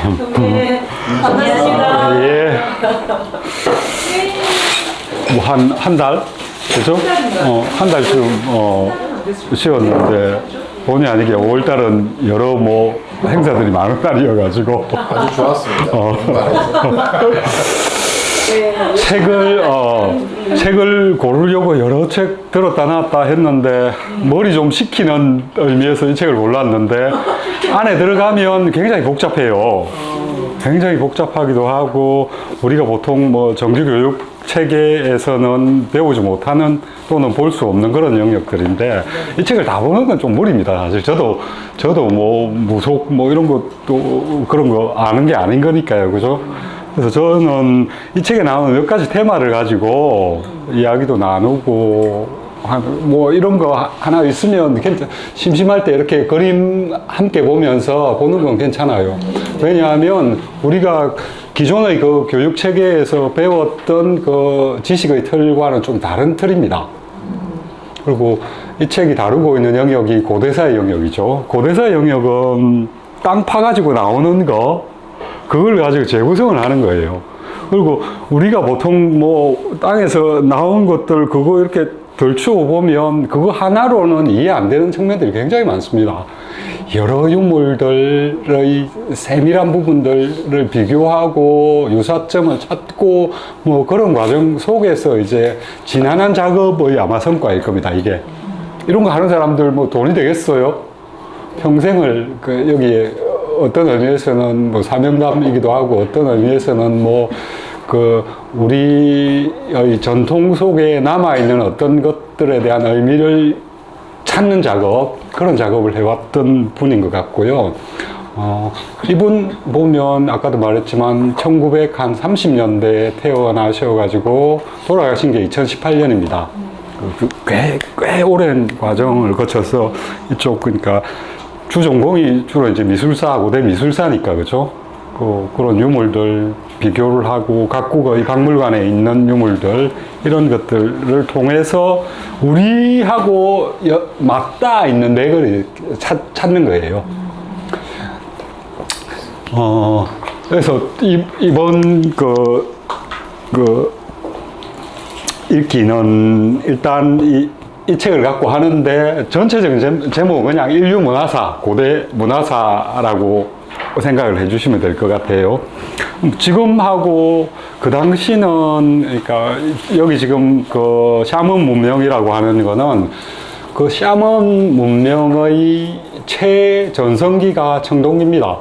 형님, 반갑습니다. 예. 뭐 한 달? 그죠? 한 달쯤, 쉬었는데, 본의 아니게 5월달은 여러 뭐 행사들이 많은 달이어가지고. 아주 좋았습니다. 책을 고르려고 여러 책 들었다 놨다 했는데, 머리 좀 식히는 의미에서 이 책을 골랐는데, 안에 들어가면 굉장히 복잡해요. 굉장히 복잡하기도 하고, 우리가 보통 뭐 정규교육 체계에서는 배우지 못하는 또는 볼 수 없는 그런 영역들인데, 이 책을 다 보는 건 좀 무리입니다. 사실 저도 뭐 무속 뭐 이런 것도 그런 거 아는 게 아닌 거니까요. 그죠? 그래서 저는 이 책에 나오는 몇 가지 테마를 가지고 이야기도 나누고, 뭐 이런 거 하나 있으면 심심할 때 이렇게 그림 함께 보면서 보는 건 괜찮아요. 왜냐하면 우리가 기존의 그 교육 체계에서 배웠던 그 지식의 틀과는 좀 다른 틀입니다. 그리고 이 책이 다루고 있는 영역이 고대사의 영역이죠. 고대사의 영역은 땅 파가지고 나오는 거, 그걸 가지고 재구성을 하는 거예요. 그리고 우리가 보통 뭐 땅에서 나온 것들 그거 이렇게 덜추어 보면 그거 하나로는 이해 안 되는 측면들이 굉장히 많습니다. 여러 유물들의 세밀한 부분들을 비교하고 유사점을 찾고 뭐 그런 과정 속에서 이제 지난한 작업의 아마 성과일 겁니다. 이게 이런 거 하는 사람들 뭐 돈이 되겠어요? 평생을 여기에 어떤 의미에서는 뭐 사명감이기도 하고 어떤 의미에서는 뭐 우리의 전통 속에 남아있는 어떤 것들에 대한 의미를 찾는 작업, 그런 작업을 해왔던 분인 것 같고요. 이분 보면 아까도 말했지만 1930년대에 태어나셔가지고 돌아가신 게 2018년입니다. 꽤 오랜 과정을 거쳐서 이쪽, 그러니까 주전공이 주로 이제 미술사, 고대 미술사니까, 그죠? 그런 유물들 비교를 하고 각국의 박물관에 있는 유물들 이런 것들을 통해서 우리하고 맞닿아 있는 맥을 찾는 거예요. 그래서 이번 읽기는 일단 이 책을 갖고 하는데 전체적인 제목은 그냥 인류 문화사, 고대 문화사라고 생각을 해주시면 될 것 같아요. 지금하고 그 당시는, 그러니까 여기 지금 그 샤먼 문명이라고 하는 거는 그 샤먼 문명의 최전성기가 청동기입니다.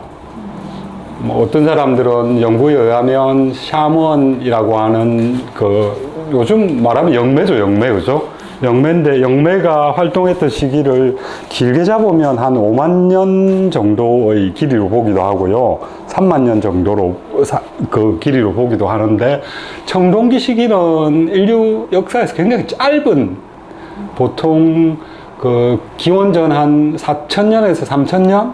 뭐 어떤 사람들은 연구에 의하면 샤먼이라고 하는 요즘 말하면 영매죠, 영매, 그죠? 영매인데 영매가 활동했던 시기를 길게 잡으면 한 5만 년 정도의 길이로 보기도 하고요. 3만 년 정도로 그 길이로 보기도 하는데, 청동기 시기는 인류 역사에서 굉장히 짧은, 보통 기원전 한 4,000년에서 3,000년?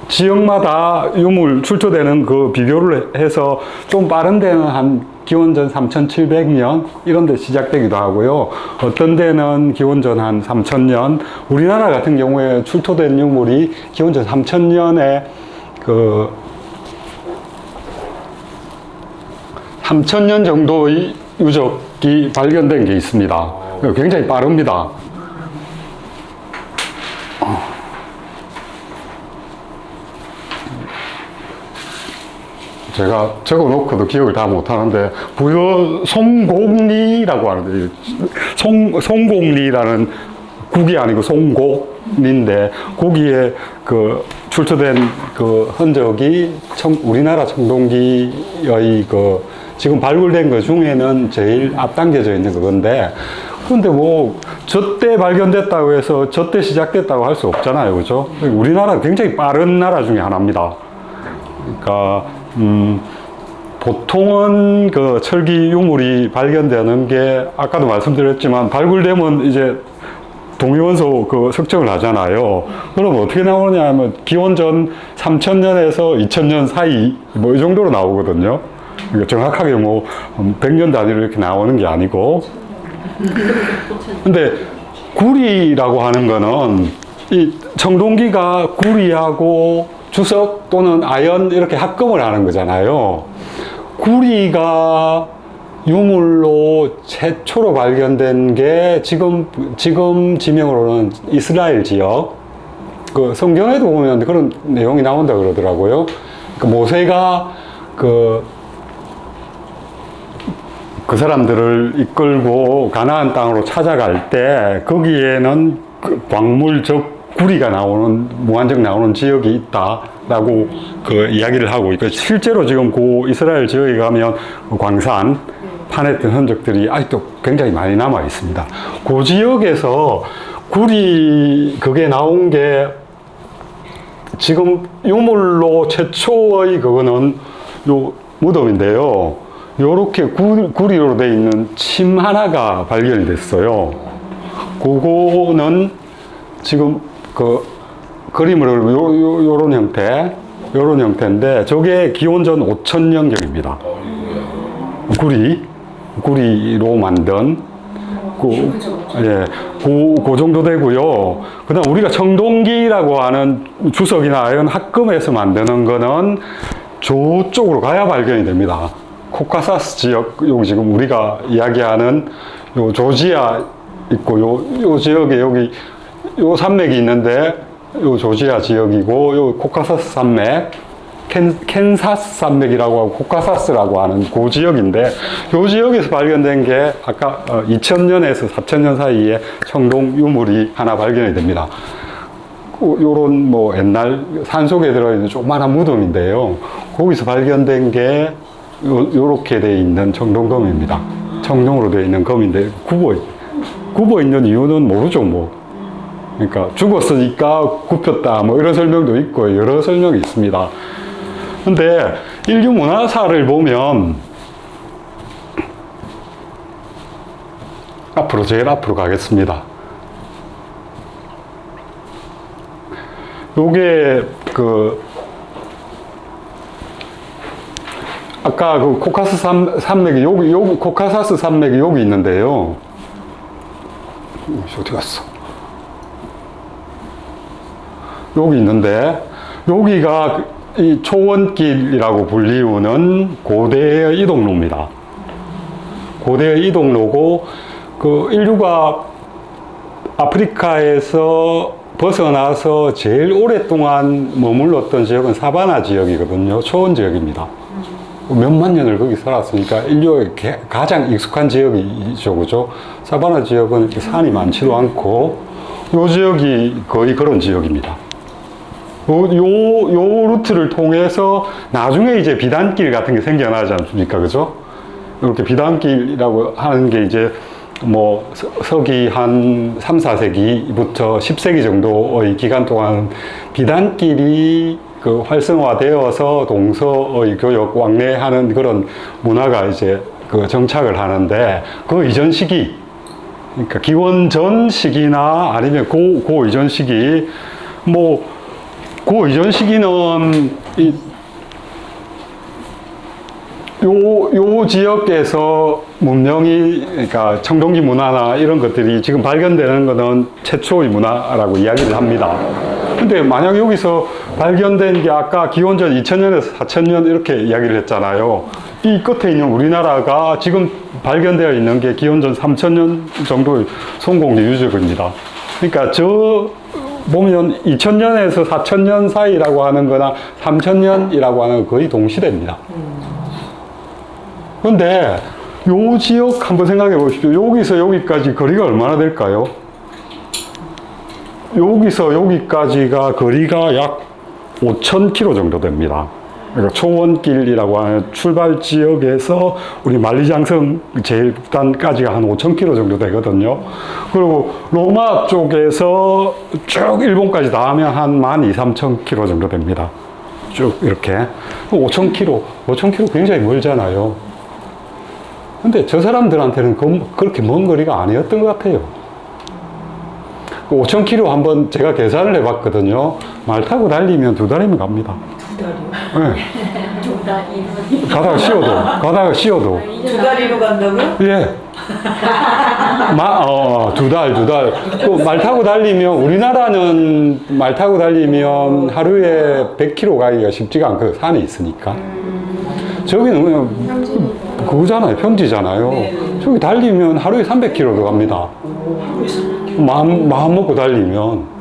지역마다 유물 출토되는 비교를 해서 좀 빠른 데는 한 기원전 3,700년 이런 데 시작되기도 하고요. 어떤 데는 기원전 한 3,000년, 우리나라 같은 경우에 출토된 유물이 기원전 3,000년에 3,000년 정도의 유적이 발견된 게 있습니다. 굉장히 빠릅니다. 제가 적어놓고도 기억을 다 못하는데, 부여 송곡리라고 하는데, 송곡리라는 국이 아니고 송곡리인데, 거기에 출토된 흔적이 우리나라 청동기의 지금 발굴된 것 중에는 제일 앞당겨져 있는 그건데, 근데 뭐 저때 발견됐다고 해서 저때 시작됐다고 할 수 없잖아요, 그죠? 우리나라는 굉장히 빠른 나라 중에 하나입니다. 그러니까 보통은 철기 유물이 발견되는 게 아까도 말씀드렸지만 발굴되면 이제 동위원소 석정을 하잖아요. 그럼 어떻게 나오느냐 하면 기원전 3,000년에서 2,000년 사이 뭐 이 정도로 나오거든요. 그러니까 정확하게 뭐 100년 단위로 이렇게 나오는 게 아니고. 근데 구리라고 하는 거는 이 청동기가 구리하고 주석 또는 아연 이렇게 합금을 하는 거잖아요. 구리가 유물로 최초로 발견된 게 지금 지명으로는 이스라엘 지역. 그 성경에도 보면 그런 내용이 나온다 그러더라고요. 그 모세가 그 사람들을 이끌고 가나안 땅으로 찾아갈 때 거기에는 그 광물적 구리가 나오는 무한정 나오는 지역이 있다라고 그 이야기를 하고 있고, 실제로 지금 그 이스라엘 지역에 가면 광산 파냈던 흔적들이 아직도 굉장히 많이 남아 있습니다. 그 지역에서 구리 그게 나온 게 지금 유물로 최초의 그거는 요 무덤인데요. 요렇게 구리로 되어 있는 침 하나가 발견이 됐어요. 그거는 지금 그 그림으로 요런 형태인데 저게 기원전 5000년경입니다. 구리로 만든 그 정도 되고요. 그 다음 우리가 청동기라고 하는 주석이나 이런 합금해서 만드는 거는 저쪽으로 가야 발견이 됩니다. 코카사스 지역, 여기 지금 우리가 이야기하는 요 조지아 있고, 요 지역에 여기 요 산맥이 있는데, 요 조지아 지역이고, 요 코카사스 산맥, 캔사스 산맥이라고 하고 코카사스라고 하는 그 지역인데, 요 지역에서 발견된 게 아까 2000년에서 4000년 사이에 청동 유물이 하나 발견이 됩니다. 요런 뭐 옛날 산속에 들어있는 조그마한 무덤인데요. 거기서 발견된 게 요렇게 돼 있는 청동검입니다. 청동으로 돼 있는 검인데 굽어 있는 이유는 모르죠, 뭐. 그러니까 죽었으니까 굽혔다, 뭐 이런 설명도 있고 여러 설명이 있습니다. 근데 인류 문화사를 보면 제일 앞으로 가겠습니다. 요게 아까 그 코카사스 산맥이 여기 코카사스 산맥이 여기 있는데요. 어디 갔어? 여기 있는데 여기가 이 초원길이라고 불리우는 고대의 이동로입니다. 고대의 이동로고 그 인류가 아프리카에서 벗어나서 제일 오랫동안 머물렀던 지역은 사바나 지역이거든요. 초원 지역입니다. 몇만 년을 거기 살았으니까 인류에 가장 익숙한 지역이죠, 그죠? 사바나 지역은 산이 많지도 않고, 요 지역이 거의 그런 지역입니다. 요 루트를 통해서 나중에 이제 비단길 같은 게 생겨나지 않습니까, 그죠? 이렇게 비단길이라고 하는 게 이제 뭐 서기 한 3, 4세기부터 10세기 정도의 기간 동안 비단길이 그 활성화되어서 동서의 교역 왕래하는 그런 문화가 이제 그 정착을 하는데, 그 이전 시기, 그러니까 기원전 시기나 아니면 그 이전 시기, 그 이전 시기는 요 지역에서 문명이, 그러니까 청동기 문화나 이런 것들이 지금 발견되는 것은 최초의 문화라고 이야기를 합니다. 근데 만약 여기서 발견된 게 아까 기원전 2000년에서 4000년 이렇게 이야기를 했잖아요. 이 끝에 있는 우리나라가 지금 발견되어 있는 게 기원전 3000년 정도의 송곡리 유적입니다. 그러니까 보면 2000년에서 4000년 사이라고 하는 거나 3000년이라고 하는 건 거의 동시대입니다. 근데 요 지역 한번 생각해 보십시오. 여기서 여기까지 거리가 얼마나 될까요? 여기서 여기까지가 거리가 약 5000km 정도 됩니다. 그러니까 초원길이라고 하는 출발 지역에서 우리 만리장성 제일 북단까지가 한 5000km 정도 되거든요. 그리고 로마 쪽에서 쭉 일본까지 다 하면 한 12000~3000km 정도 됩니다. 쭉 이렇게. 5000km 굉장히 멀잖아요. 근데 저 사람들한테는 그렇게 먼 거리가 아니었던 것 같아요. 5000km 한번 제가 계산을 해봤거든요. 말 타고 달리면 2달이면 갑니다. 2달이요? 네. 가다가 씌워도. 두 다리로 간다고요? 예. 두 달. 말 타고 달리면, 우리나라는 말 타고 달리면 하루에 100km 가기가 쉽지가 않고 산에 있으니까. 저기는 그냥 그거잖아요. 평지잖아요. 저기 달리면 하루에 300km도 갑니다. 마음 먹고 달리면.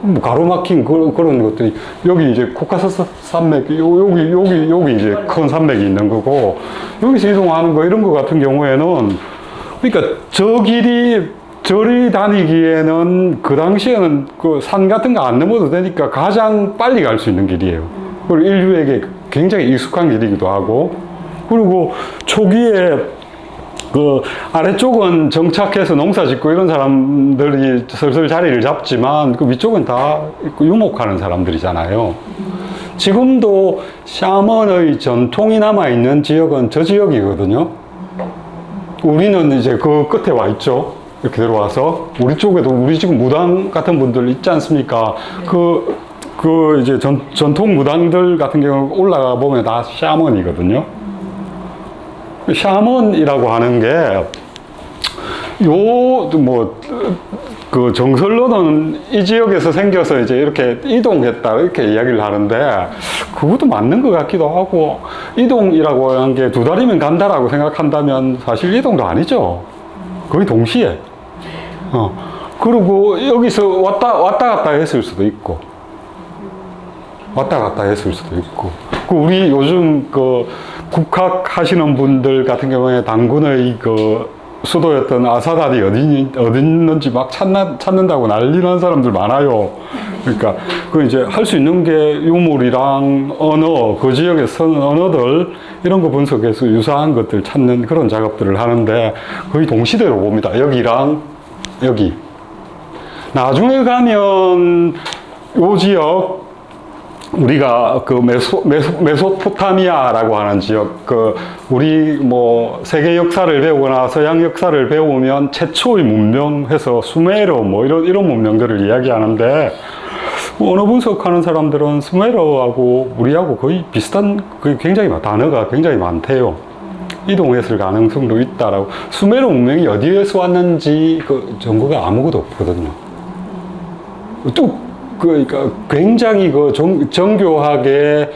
뭐 가로막힌 그런 것들이, 여기 이제 코카사스 산맥, 여기 이제 큰 산맥이 있는 거고, 여기서 이동하는 거, 이런 거 같은 경우에는, 그러니까 저리 다니기에는 그 당시에는 그 산 같은 거 안 넘어도 되니까 가장 빨리 갈 수 있는 길이에요. 그리고 인류에게 굉장히 익숙한 길이기도 하고, 그리고 초기에 그 아래쪽은 정착해서 농사 짓고 이런 사람들이 슬슬 자리를 잡지만 그 위쪽은 다 유목하는 사람들이잖아요. 지금도 샤먼의 전통이 남아있는 지역은 저 지역이거든요. 우리는 이제 그 끝에 와 있죠. 이렇게 들어와서. 우리 쪽에도 우리 지금 무당 같은 분들 있지 않습니까? 그 이제 전통 무당들 같은 경우 올라가 보면 다 샤먼이거든요. 샤먼이라고 하는 게, 그 정설로는 이 지역에서 생겨서 이제 이렇게 이동했다, 이렇게 이야기를 하는데, 그것도 맞는 것 같기도 하고, 이동이라고 하는 게 두 달이면 간다라고 생각한다면 사실 이동도 아니죠. 거의 동시에. 그리고 여기서 왔다 갔다 했을 수도 있고, 우리 요즘 국학 하시는 분들 같은 경우에 당군의 수도였던 아사달이 어디 있는지 막 찾는다고 난리 난 사람들 많아요. 그러니까 이제 할 수 있는 게 유물이랑 언어, 그 지역의 언어들 이런 거 분석해서 유사한 것들 찾는 그런 작업들을 하는데 거의 동시대로 봅니다. 여기랑 여기. 나중에 가면 요 지역, 우리가 메소포타미아라고 하는 지역, 우리 세계 역사를 배우거나 서양 역사를 배우면 최초의 문명 해서 수메르 이런 문명들을 이야기하는데, 언어 분석하는 사람들은 수메르하고 우리하고 거의 비슷한, 단어가 굉장히 많대요. 이동했을 가능성도 있다라고. 수메르 문명이 어디에서 왔는지 그 정보가 아무것도 없거든요. 그러니까 굉장히 정교하게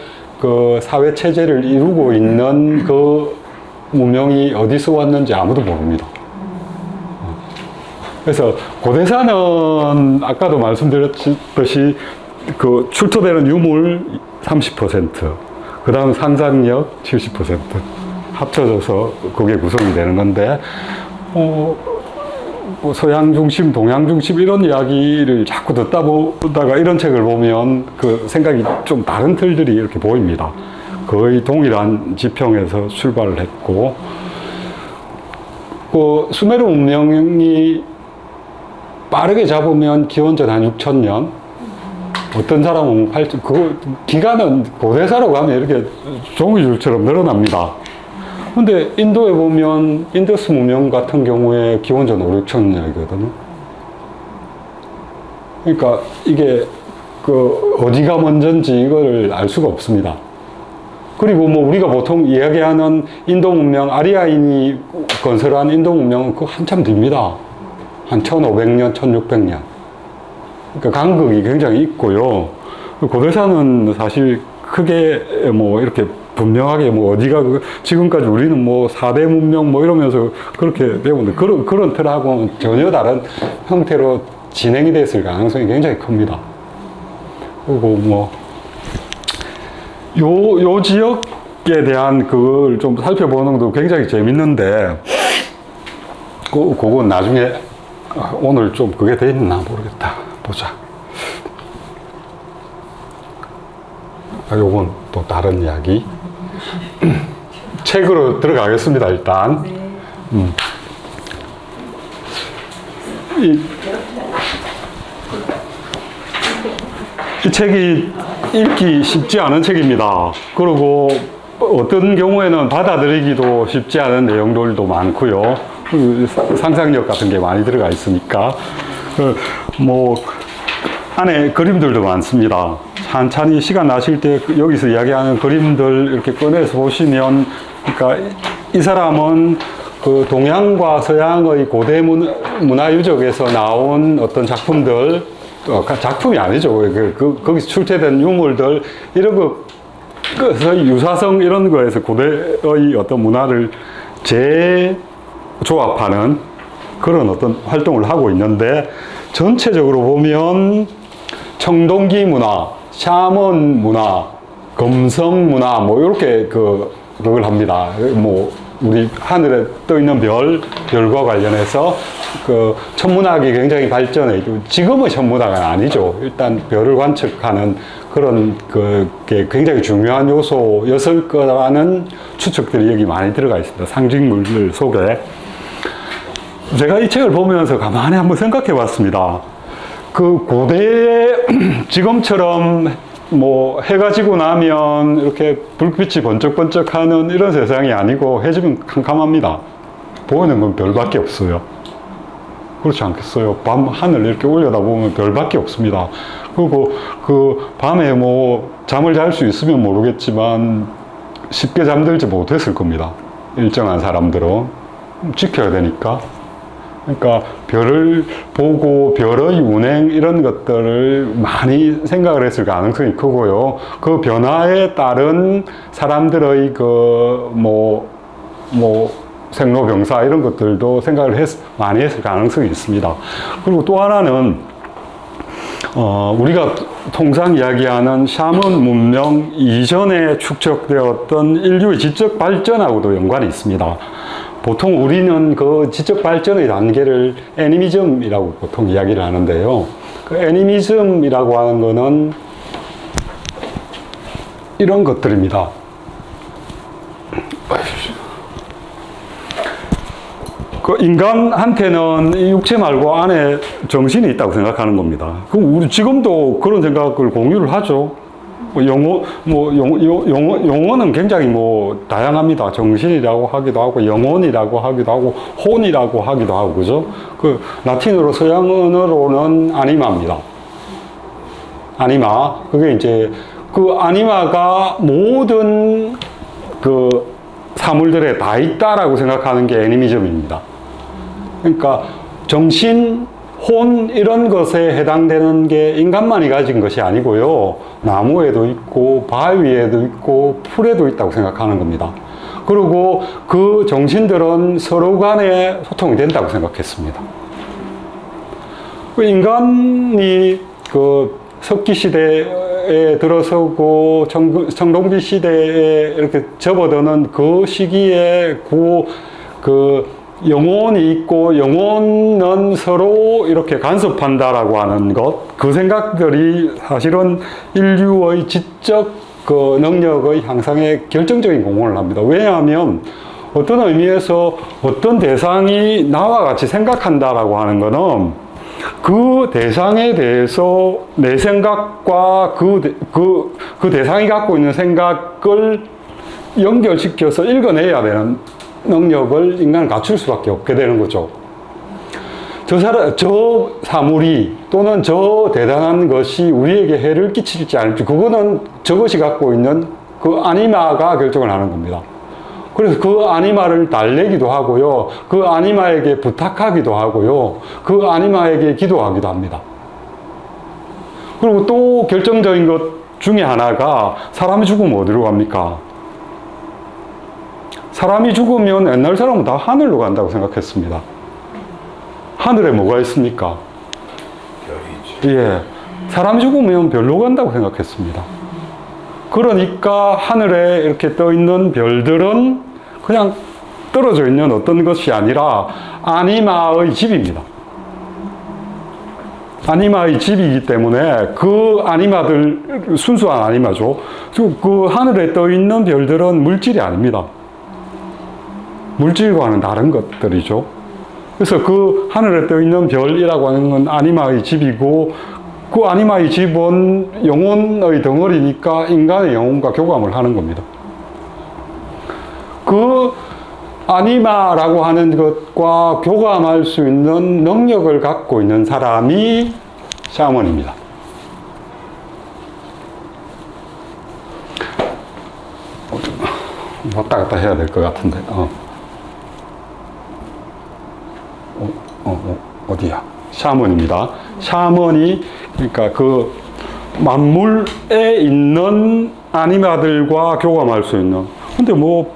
사회 체제를 이루고 있는 그 문명이 어디서 왔는지 아무도 모릅니다. 그래서 고대사는 아까도 말씀드렸듯이 출토되는 유물 30%, 그 다음 상상력 70% 합쳐져서 그게 구성이 되는 건데, 서양 중심, 동양 중심 이런 이야기를 자꾸 듣다 보다가 이런 책을 보면 그 생각이 좀 다른 틀들이 이렇게 보입니다. 거의 동일한 지평에서 출발을 했고, 수메르 문명이 빠르게 잡으면 기원전 한 6,000년, 어떤 사람은 기간은 고대사로 가면 이렇게 종이줄처럼 늘어납니다. 근데 인도에 보면 인더스 문명 같은 경우에 기원전 5, 6,000년이거든요. 그러니까 이게 어디가 먼저인지 이걸 알 수가 없습니다. 그리고 우리가 보통 이야기하는 인도 문명, 아리아인이 건설한 인도 문명은 한참 뒤입니다. 한 1500년, 1600년. 그러니까 간극이 굉장히 있고요. 고대사는 사실 크게 이렇게 분명하게 어디가 지금까지 우리는 4대 문명 이러면서 그렇게 배우는데 그런 틀하고는 전혀 다른 형태로 진행이 됐을 가능성이 굉장히 큽니다. 그리고 요 지역에 대한 그걸 좀 살펴보는 것도 굉장히 재밌는데, 그건 나중에, 오늘 좀 그게 돼 있나 모르겠다. 보자. 요건 또 다른 이야기. 책으로 들어가겠습니다, 일단. 이 책이 읽기 쉽지 않은 책입니다. 그리고 어떤 경우에는 받아들이기도 쉽지 않은 내용들도 많고요. 상상력 같은 게 많이 들어가 있으니까. 안에 그림들도 많습니다. 찬찬히 시간 나실 때 여기서 이야기하는 그림들 이렇게 꺼내서 보시면, 그러니까 이 사람은 그 동양과 서양의 고대 문화 유적에서 나온 어떤 작품들, 작품이 아니죠. 거기서 출제된 유물들, 이런 거, 유사성 이런 거에서 고대의 어떤 문화를 재조합하는 그런 어떤 활동을 하고 있는데, 전체적으로 보면 청동기 문화, 샤먼 문화, 검성 문화, 뭐, 이렇게 그걸 합니다. 뭐, 우리 하늘에 떠 있는 별과 관련해서 천문학이 굉장히 발전해 있고, 지금의 천문학은 아니죠. 일단 별을 관측하는 그런 게 굉장히 중요한 요소였을 거라는 추측들이 여기 많이 들어가 있습니다. 상징물들 속에. 제가 이 책을 보면서 가만히 한번 생각해 봤습니다. 그 고대 지금처럼 뭐 해가 지고 나면 이렇게 불빛이 번쩍번쩍 하는 이런 세상이 아니고, 해지면 캄캄합니다. 보이는 건 별밖에 없어요. 그렇지 않겠어요? 밤 하늘 이렇게 올려다보면 별밖에 없습니다. 그리고 그 밤에 뭐 잠을 잘 수 있으면 모르겠지만 쉽게 잠들지 못했을 겁니다. 일정한 사람들은 지켜야 되니까. 그러니까 별을 보고 별의 운행 이런 것들을 많이 생각을 했을 가능성이 크고요. 그 변화에 따른 사람들의 생로병사 이런 것들도 생각을 많이 했을 가능성이 있습니다. 그리고 또 하나는 우리가 통상 이야기하는 샤먼 문명 이전에 축적되었던 인류의 지적 발전하고도 연관이 있습니다. 보통 우리는 그 지적 발전의 단계를 애니미즘이라고 보통 이야기를 하는데요. 그 애니미즘이라고 하는 거는 이런 것들입니다. 그 인간한테는 이 육체 말고 안에 정신이 있다고 생각하는 겁니다. 그럼 우리 지금도 그런 생각을 공유를 하죠. 용어는 굉장히 다양합니다. 정신이라고 하기도 하고, 영혼이라고 하기도 하고, 혼이라고 하기도 하고, 그죠? 그 라틴어로 서양 언어로는 아니마입니다. 아니마. 그게 이제 그 아니마가 모든 그 사물들에 다 있다라고 생각하는 게 애니미즘입니다. 그러니까 정신, 혼 이런 것에 해당되는 게 인간만이 가진 것이 아니고요. 나무에도 있고 바위에도 있고 풀에도 있다고 생각하는 겁니다. 그리고 그 정신들은 서로 간에 소통이 된다고 생각했습니다. 인간이 그 석기 시대에 들어서고 청동기 시대에 이렇게 접어드는 그 시기에 그 영혼이 있고, 영혼은 서로 이렇게 간섭한다라고 하는 것, 그 생각들이 사실은 인류의 지적 그 능력의 향상에 결정적인 공헌을 합니다. 왜냐하면 어떤 의미에서 어떤 대상이 나와 같이 생각한다라고 하는 것은 그 대상에 대해서 내 생각과 그 대상이 갖고 있는 생각을 연결시켜서 읽어내야 되는 능력을 인간은 갖출 수밖에 없게 되는 거죠. 저 사물이 또는 저 대단한 것이 우리에게 해를 끼칠지 않을지, 그거는 저것이 갖고 있는 그 아니마가 결정을 하는 겁니다. 그래서 그 아니마를 달래기도 하고요. 그 아니마에게 부탁하기도 하고요. 그 아니마에게 기도하기도 합니다. 그리고 또 결정적인 것 중에 하나가, 사람이 죽으면 어디로 갑니까? 사람이 죽으면 옛날 사람은 다 하늘로 간다고 생각했습니다. 하늘에 뭐가 있습니까? 별이죠. 예. 사람이 죽으면 별로 간다고 생각했습니다. 그러니까 하늘에 이렇게 떠 있는 별들은 그냥 떨어져 있는 어떤 것이 아니라 아니마의 집입니다. 아니마의 집이기 때문에 그 아니마들, 순수한 아니마죠. 그 하늘에 떠 있는 별들은 물질이 아닙니다. 물질과는 다른 것들이죠. 그래서 그 하늘에 떠 있는 별이라고 하는 건 아니마의 집이고, 그 아니마의 집은 영혼의 덩어리니까 인간의 영혼과 교감을 하는 겁니다. 그 아니마라고 하는 것과 교감할 수 있는 능력을 갖고 있는 사람이 샤먼입니다. 왔다 갔다 해야 될 것 같은데. 어디야? 샤먼입니다. 샤먼이, 그러니까 그 만물에 있는 아니마들과 교감할 수 있는. 근데 뭐,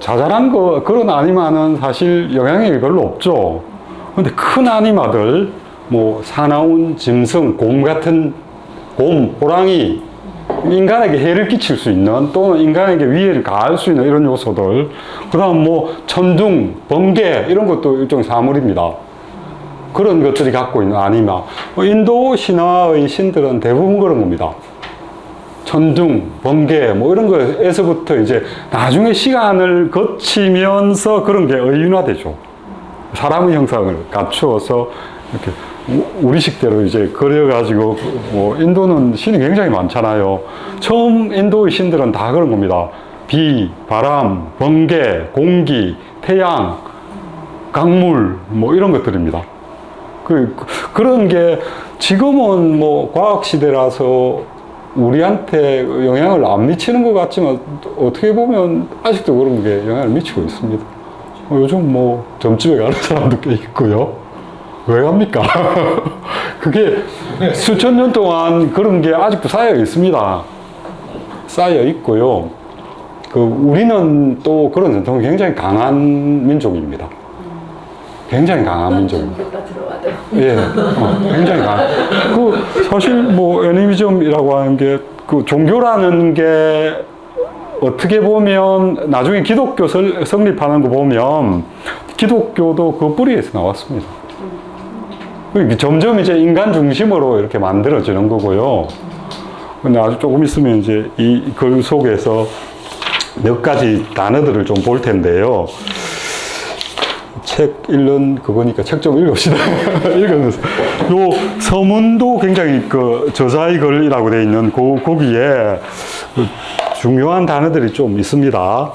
자잘한 그런 아니마는 사실 영향력이 별로 없죠. 근데 큰 아니마들, 뭐, 사나운 짐승, 곰, 호랑이, 인간에게 해를 끼칠 수 있는, 또는 인간에게 위해를 가할 수 있는 이런 요소들. 그 다음 뭐, 천둥, 번개, 이런 것도 일종의 사물입니다. 그런 것들이 갖고 있는 아니마. 인도 신화의 신들은 대부분 그런 겁니다. 천둥, 번개, 뭐 이런 거에서부터 이제 나중에 시간을 거치면서 그런 게 의인화되죠. 사람의 형상을 갖추어서 이렇게 우리식대로 이제 그려가지고, 뭐 인도는 신이 굉장히 많잖아요. 처음 인도의 신들은 다 그런 겁니다. 비, 바람, 번개, 공기, 태양, 강물, 뭐 이런 것들입니다. 그런 게 지금은 뭐 과학시대라서 우리한테 영향을 안 미치는 것 같지만 어떻게 보면 아직도 그런 게 영향을 미치고 있습니다. 요즘 뭐 점집에 가는 사람도 꽤 있고요. 왜 갑니까? 그게 수천 년 동안 그런 게 아직도 쌓여 있습니다. 쌓여 있고요. 우리는 또 그런 전통이 굉장히 강한 민족입니다. 굉장히 강한 민족입니다. 예, 굉장히 강한. 사실 뭐 애니미즘이라고 하는 게 종교라는 게 어떻게 보면 나중에 기독교 성립하는 거 보면 기독교도 그 뿌리에서 나왔습니다. 점점 이제 인간 중심으로 이렇게 만들어지는 거고요. 근데 아주 조금 있으면 이제 이 글 속에서 몇 가지 단어들을 좀 볼 텐데요. 책 읽는 그거니까 책 좀 읽읍시다. 읽으면서. 요 서문도 굉장히 저자의 글이라고 되어 있는 거기에 중요한 단어들이 좀 있습니다.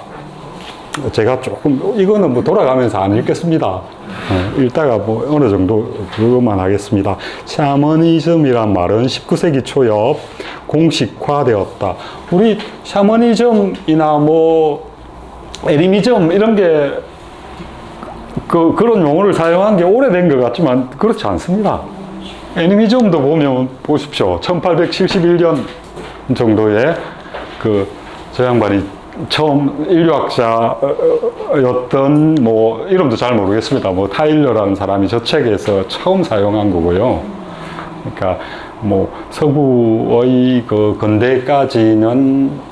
제가 조금, 이거는 뭐 돌아가면서 안 읽겠습니다. 읽다가 뭐 어느 정도 그것만 하겠습니다. 샤머니즘이란 말은 19세기 초엽 공식화되었다. 우리 샤머니즘이나 뭐 애니미즘 이런 게 그런 용어를 사용한 게 오래된 것 같지만 그렇지 않습니다. 애니미즘도 보면 보십시오. 1871년 정도에 저 양반이 처음 인류학자였던 뭐 이름도 잘 모르겠습니다. 뭐 타일러라는 사람이 저 책에서 처음 사용한 거고요. 그러니까 뭐 서구의 근대까지는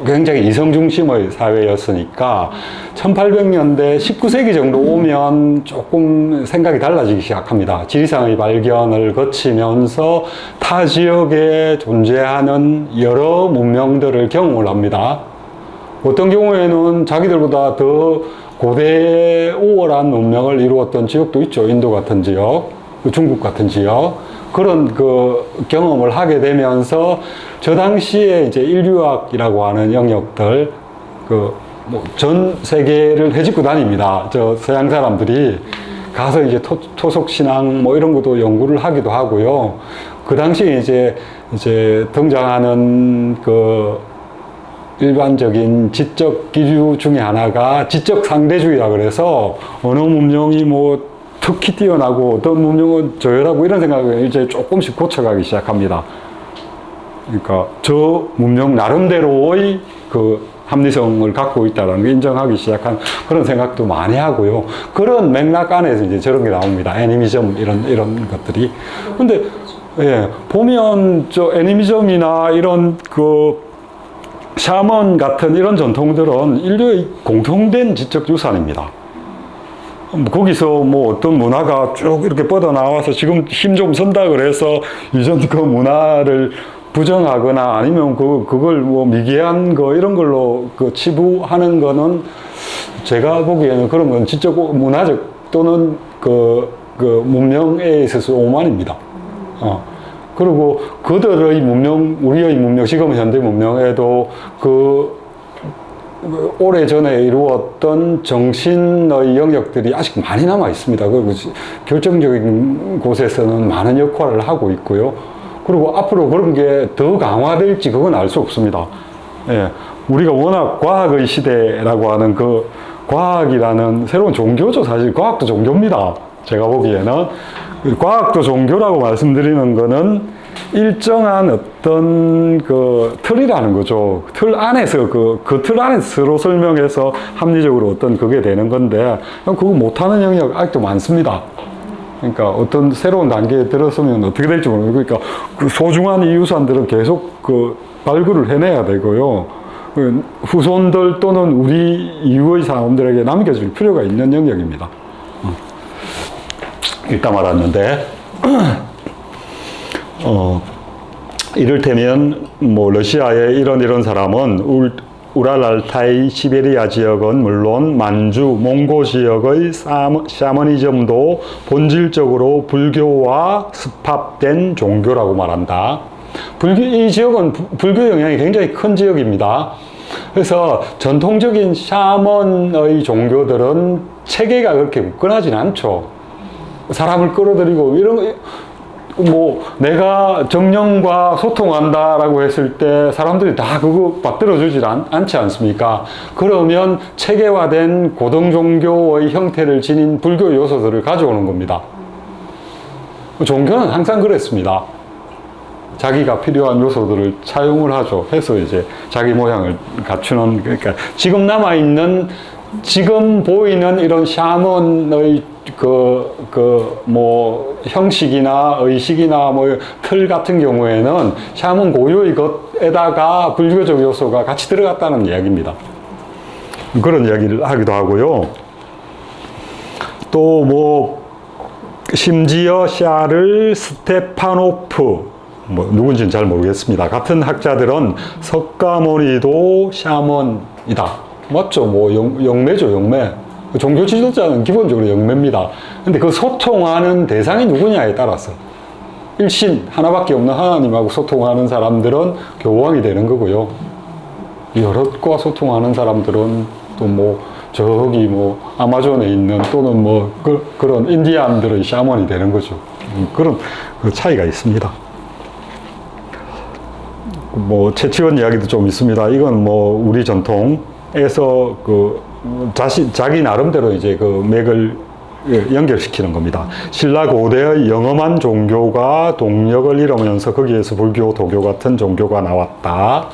굉장히 이성 중심의 사회였으니까 1800년대 19세기 정도 오면 조금 생각이 달라지기 시작합니다. 지리상의 발견을 거치면서 타 지역에 존재하는 여러 문명들을 경험을 합니다. 어떤 경우에는 자기들보다 더 고대 우월한 문명을 이루었던 지역도 있죠. 인도 같은 지역, 중국 같은 지역. 그런 경험을 하게 되면서 저 당시에 이제 인류학이라고 하는 영역들 뭐 전 세계를 헤집고 다닙니다. 저 서양 사람들이 가서 이제 토속 신앙 뭐 이런 것도 연구를 하기도 하고요. 그 당시에 이제 등장하는 일반적인 지적 기류 중에 하나가 지적 상대주의라 그래서 어느 문명이 뭐 특히 뛰어나고 어떤 문명은 저열하고 이런 생각을 이제 조금씩 고쳐가기 시작합니다. 그러니까 저 문명 나름대로의 합리성을 갖고 있다는 걸 인정하기 시작한 그런 생각도 많이 하고요. 그런 맥락 안에서 이제 저런 게 나옵니다. 애니미즘 이런 것들이. 근데 예, 보면 저 애니미즘이나 이런 샤먼 같은 이런 전통들은 인류의 공통된 지적 유산입니다. 거기서 뭐 어떤 문화가 쭉 이렇게 뻗어나와서 지금 힘 좀 쓴다 그래서 이전 문화를 부정하거나 아니면 그걸 뭐 미개한 이런 걸로 치부하는 거는 제가 보기에는 그런 건 지적 문화적 또는 문명에 있어서 오만입니다. 그리고 그들의 문명, 우리의 문명, 지금 현대 문명에도 오래전에 이루었던 정신의 영역들이 아직 많이 남아 있습니다. 그리고 결정적인 곳에서는 많은 역할을 하고 있고요. 그리고 앞으로 그런 게 더 강화될지 그건 알 수 없습니다. 예, 우리가 워낙 과학의 시대라고 하는 그 과학이라는 새로운 종교죠. 사실 과학도 종교입니다. 제가 보기에는 과학도 종교라고 말씀드리는 거는 일정한 어떤 그 틀이라는 거죠. 틀 안에서 그 틀 안에서 서로 설명해서 합리적으로 어떤 그게 되는 건데 그거 못하는 영역 아직도 많습니다. 그러니까 어떤 새로운 단계에 들어서면 어떻게 될지 모르고 그러니까 그 소중한 이유산들은 계속 그 발굴을 해내야 되고요. 그 후손들 또는 우리 이후의 사람들에게 남겨줄 필요가 있는 영역입니다. 일단 말았는데 이를테면 뭐 러시아의 이런 사람은 우랄 알타이 시베리아 지역은 물론 만주 몽고 지역의 샤머니즘도 본질적으로 불교와 습합된 종교라고 말한다. 이 지역은 불교 영향이 굉장히 큰 지역입니다. 그래서 전통적인 샤먼의 종교들은 체계가 그렇게 굳건하진 않죠. 사람을 끌어들이고 이런 뭐 내가 정령과 소통한다라고 했을 때 사람들이 다 그거 받들어주질 않지 않습니까? 그러면 체계화된 고등 종교의 형태를 지닌 불교 요소들을 가져오는 겁니다. 종교는 항상 그랬습니다. 자기가 필요한 요소들을 차용을 하죠. 해서 이제 자기 모양을 갖추는, 그러니까 지금 보이는 이런 샤먼의 뭐 형식이나 의식이나 뭐 틀 같은 경우에는 샤먼 고유의 것에다가 불교적 요소가 같이 들어갔다는 이야기입니다. 그런 이야기를 하기도 하고요. 또 뭐 심지어 샤를 스테파노프 뭐 누군지는 잘 모르겠습니다. 같은 학자들은 석가모니도 샤먼이다. 맞죠? 뭐 영매죠, 영매. 종교 지도자는 기본적으로 영매입니다. 근데 그 소통하는 대상이 누구냐에 따라서 일신 하나밖에 없는 하나님하고 소통하는 사람들은 교황이 되는 거고요. 여럿과 소통하는 사람들은 또 뭐 저기 뭐 아마존에 있는 또는 뭐 그런 인디안들의 샤먼이 되는 거죠. 그런 그 차이가 있습니다. 뭐 채치원 이야기도 좀 있습니다. 이건 뭐 우리 전통에서 자기 나름대로 이제 그 맥을 연결시키는 겁니다. 신라 고대의 영험한 종교가 동력을 이루면서 거기에서 불교, 도교 같은 종교가 나왔다.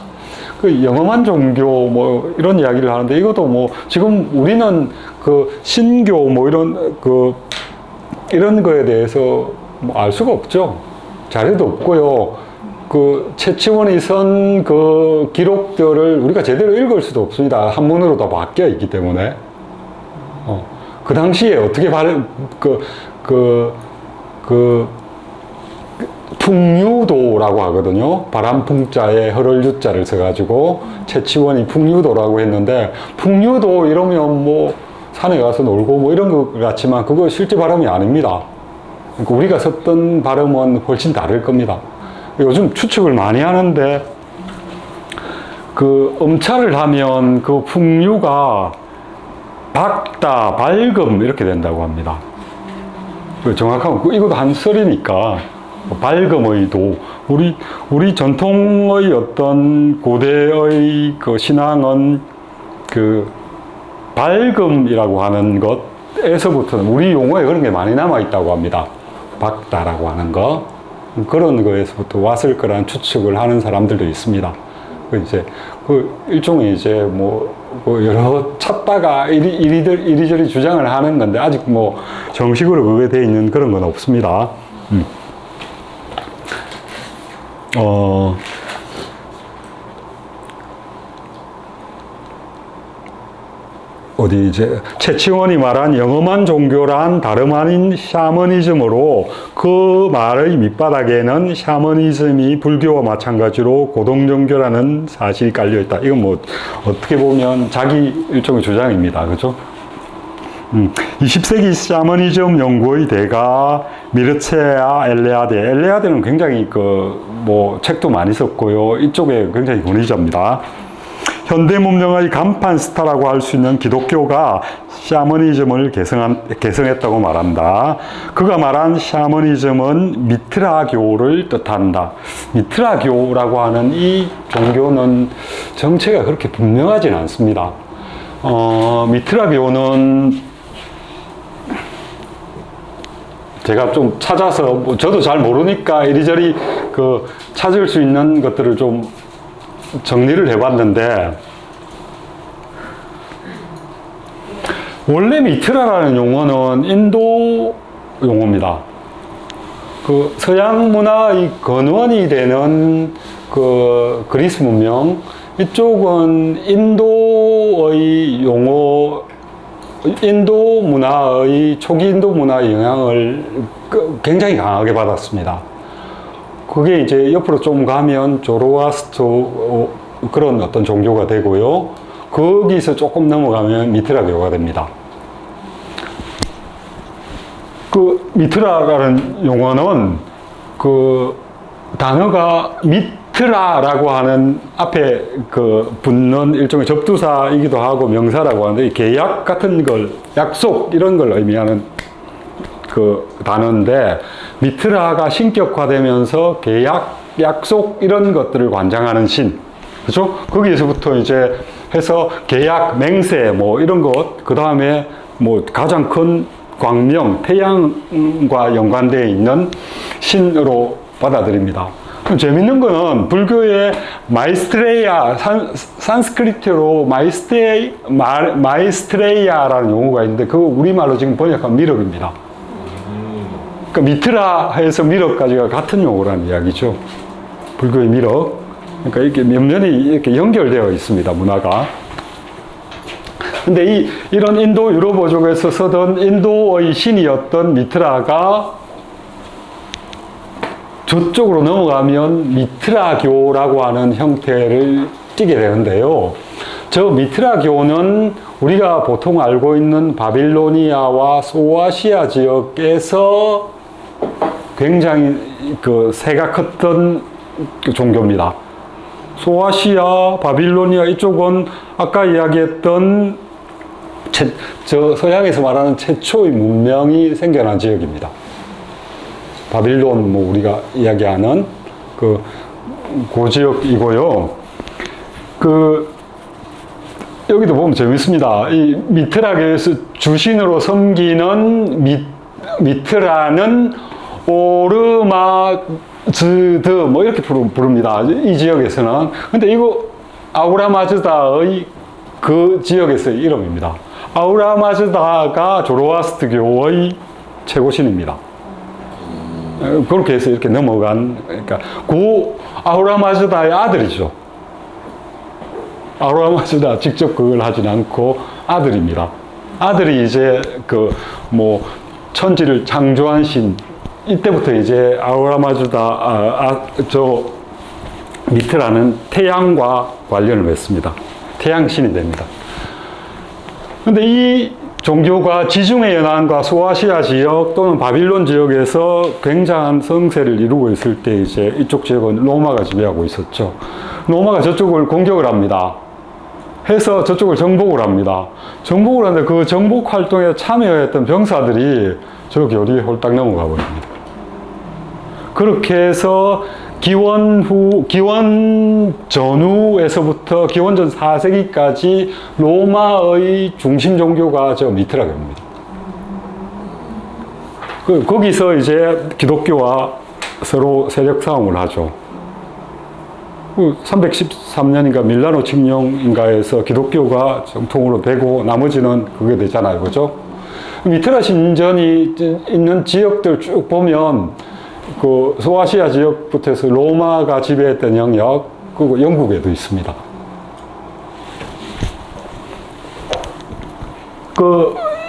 그 영험한 종교 뭐 이런 이야기를 하는데 이것도 뭐 지금 우리는 그 신교 뭐 이런 거에 대해서 뭐 알 수가 없죠. 자료도 없고요. 그 채치원이 쓴 그 기록들을 우리가 제대로 읽을 수도 없습니다. 한문으로 다 바뀌어 있기 때문에. 그 당시에 어떻게 풍유도라고 하거든요. 바람풍자에 허를 유자를 써가지고 채치원이 풍유도라고 했는데 풍유도 이러면 뭐 산에 가서 놀고 뭐 이런 것 같지만 그거 실제 발음이 아닙니다. 그러니까 우리가 썼던 발음은 훨씬 다를 겁니다. 요즘 추측을 많이 하는데 그 음차를 하면 그 풍류가 밝다, 밝음 이렇게 된다고 합니다. 정확하면 이것도 한설이니까 밝음의 도 우리 전통의 어떤 고대의 그 신앙은 그 밝음이라고 하는 것에서부터는 우리 용어에 그런 게 많이 남아 있다고 합니다. 밝다라고 하는 거. 그런 거에서부터 왔을 거라는 추측을 하는 사람들도 있습니다. 이제 일종의 이제 뭐 여러 찾다가 이리저리 주장을 하는 건데 아직 뭐 정식으로 그게 돼 있는 그런 건 없습니다. 어디 이제 채치원이 말한 영험한 종교란 다름 아닌 샤머니즘으로 그 말의 밑바닥에는 샤머니즘이 불교와 마찬가지로 고등종교라는 사실이 깔려 있다. 이건 뭐 어떻게 보면 자기 일종의 주장입니다. 그죠? 20세기 샤머니즘 연구의 대가 미르체아 엘레아데는 굉장히 뭐 책도 많이 썼고요. 이쪽에 굉장히 권위자입니다. 현대 문명의 간판 스타라고 할 수 있는 기독교가 샤머니즘을 개성했다고 말한다. 그가 말한 샤머니즘은 미트라교를 뜻한다. 미트라교라고 하는 이 종교는 정체가 그렇게 분명하진 않습니다. 미트라교는 제가 좀 찾아서, 저도 잘 모르니까 이리저리 찾을 수 있는 것들을 좀 정리를 해봤는데, 원래 미트라라는 용어는 인도 용어입니다. 서양 문화의 근원이 되는 그리스 문명, 이쪽은 인도의 용어, 인도 문화의, 초기 인도 문화의 영향을 굉장히 강하게 받았습니다. 그게 이제 옆으로 좀 가면 조로아스터 그런 어떤 종교가 되고요. 거기서 조금 넘어가면 미트라교가 됩니다. 미트라라는 용어는 단어가 미트라라고 하는 앞에 붙는 일종의 접두사이기도 하고 명사라고 하는데, 계약 같은 걸, 약속 이런 걸 의미하는 단어인데, 미트라가 신격화되면서 계약, 약속 이런 것들을 관장하는 신, 그렇죠? 거기에서부터 이제 해서 계약, 맹세 뭐 이런 것, 그 다음에 뭐 가장 큰 광명, 태양과 연관되어 있는 신으로 받아들입니다. 재밌는 거는 불교의 마이스트레이아, 산스크리트로 마이스트레이아라는 용어가 있는데, 그거 우리말로 지금 번역하면 미륵입니다. 그러니까 미트라에서 미륵까지가 같은 용어라는 이야기죠. 불교의 미륵. 그러니까 이렇게 면면이 이렇게 연결되어 있습니다, 문화가. 근데 이런 인도 유럽어족에서 쓰던 인도의 신이었던 미트라가 저쪽으로 넘어가면 미트라교라고 하는 형태를 띠게 되는데요. 저 미트라교는 우리가 보통 알고 있는 바빌로니아와 소아시아 지역에서 굉장히 세가 컸던 종교입니다. 소아시아, 바빌로니아 이쪽은 아까 이야기했던 저 서양에서 말하는 최초의 문명이 생겨난 지역입니다. 바빌론, 뭐 우리가 이야기하는 그 지역이고요. 여기도 보면 재밌습니다. 이 미트라교에서 주신으로 섬기는 미트라는 오르마즈드 뭐 이렇게 부릅니다. 이 지역에서는. 근데 이거 아우라마즈다의 그 지역에서의 이름입니다. 아우라마즈다가 조로아스트교의 최고신입니다. 그렇게 해서 이렇게 넘어간, 그러니까 아우라마즈다의 아들이죠. 아우라마즈다 직접 그걸 하진 않고 아들입니다. 아들이 이제 천지를 창조한 신, 이때부터 이제 아우라마즈다 미트라는 태양과 관련을 맺습니다. 태양신이 됩니다. 근데 이 종교가 지중해 연안과 소아시아 지역 또는 바빌론 지역에서 굉장한 성세를 이루고 있을 때 이제 이쪽 지역은 로마가 지배하고 있었죠. 로마가 저쪽을 공격을 합니다. 해서 저쪽을 정복을 합니다. 정복을 하는데 그 정복 활동에 참여했던 병사들이 저 교리에 홀딱 넘어가 버립니다. 그렇게 해서 기원 전후에서부터 기원전 4세기까지 로마의 중심 종교가 저 미트라교입니다. 거기서 이제 기독교와 서로 세력 싸움을 하죠. 313년인가 밀라노 칙령인가에서 기독교가 정통으로 되고 나머지는 그게 되잖아요. 그죠? 미트라 신전이 있는 지역들 쭉 보면 소아시아 지역부터 해서 로마가 지배했던 영역, 그리고 영국에도 있습니다.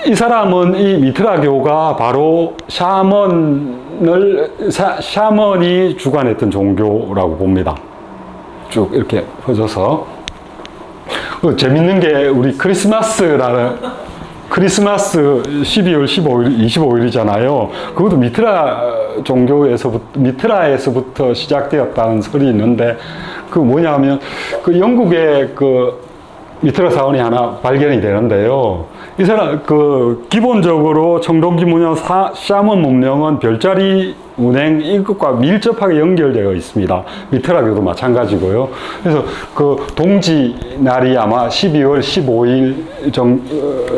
이 사람은 이 미트라교가 바로 샤먼이 주관했던 종교라고 봅니다. 쭉 이렇게 퍼져서. 재밌는 게 우리 크리스마스 12월 25일이잖아요. 그것도 미트라에서부터 시작되었다는 설이 있는데, 뭐냐면, 영국의 미트라 사원이 하나 발견이 되는데요. 이 사람, 기본적으로 청동기 문명, 샤먼 문명은 별자리 운행 이것과 밀접하게 연결되어 있습니다. 미트라교도 마찬가지고요. 그래서 동지 날이 아마 12월 15일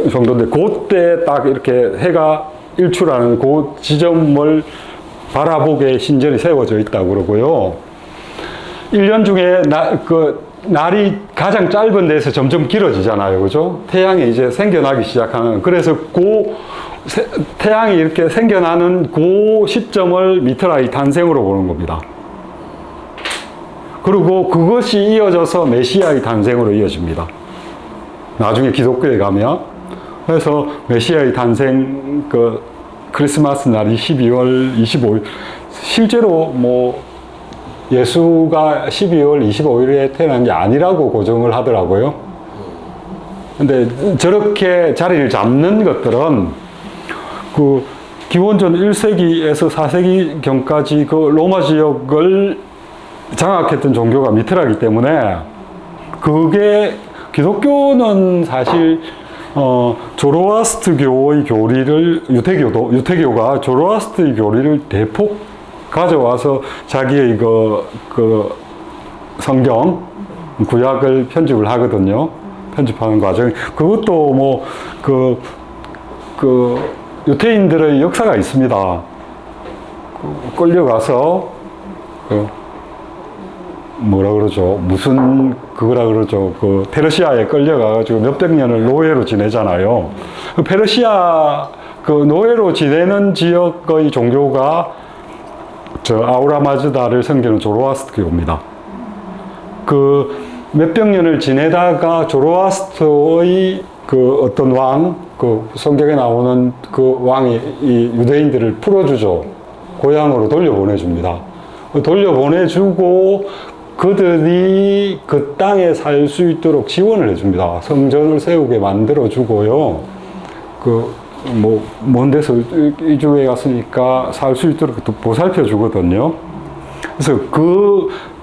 정도인데, 그때 딱 이렇게 해가 일출하는 그 지점을 바라보게 신전이 세워져 있다고 그러고요. 1년 중에 날이 가장 짧은 데서 점점 길어지잖아요. 그죠? 태양이 이제 생겨나기 시작하는, 그래서 태양이 이렇게 생겨나는 그 시점을 미트라의 탄생으로 보는 겁니다. 그리고 그것이 이어져서 메시아의 탄생으로 이어집니다. 나중에 기독교에 가면. 그래서 메시아의 탄생, 크리스마스 날이 12월 25일. 실제로 예수가 12월 25일에 태어난 게 아니라고 고정을 하더라고요. 근데 저렇게 자리를 잡는 것들은 기원전 1세기에서 4세기경까지 로마 지역을 장악했던 종교가 미트라이기 때문에, 그게 기독교는 사실 조로아스트교의 교리를, 유태교가 조로아스트의 교리를 대폭 가져와서 자기의 성경, 구약을 편집을 하거든요. 편집하는 과정. 그것도 유태인들의 역사가 있습니다. 끌려가서, 뭐라 그러죠? 그거라 그러죠? 페르시아에 끌려가가지고 몇백 년을 노예로 지내잖아요. 페르시아, 노예로 지내는 지역의 종교가 아우라마즈다를 섬기는 조로아스트교입니다. 몇백 년을 지내다가 조로아스트의 어떤 왕, 성경에 나오는 왕이 이 유대인들을 풀어주죠. 고향으로 돌려보내줍니다. 돌려보내주고 그들이 그 땅에 살 수 있도록 지원을 해줍니다. 성전을 세우게 만들어주고요. 먼 데서 이주해 갔으니까 살 수 있도록 또 보살펴 주거든요. 그래서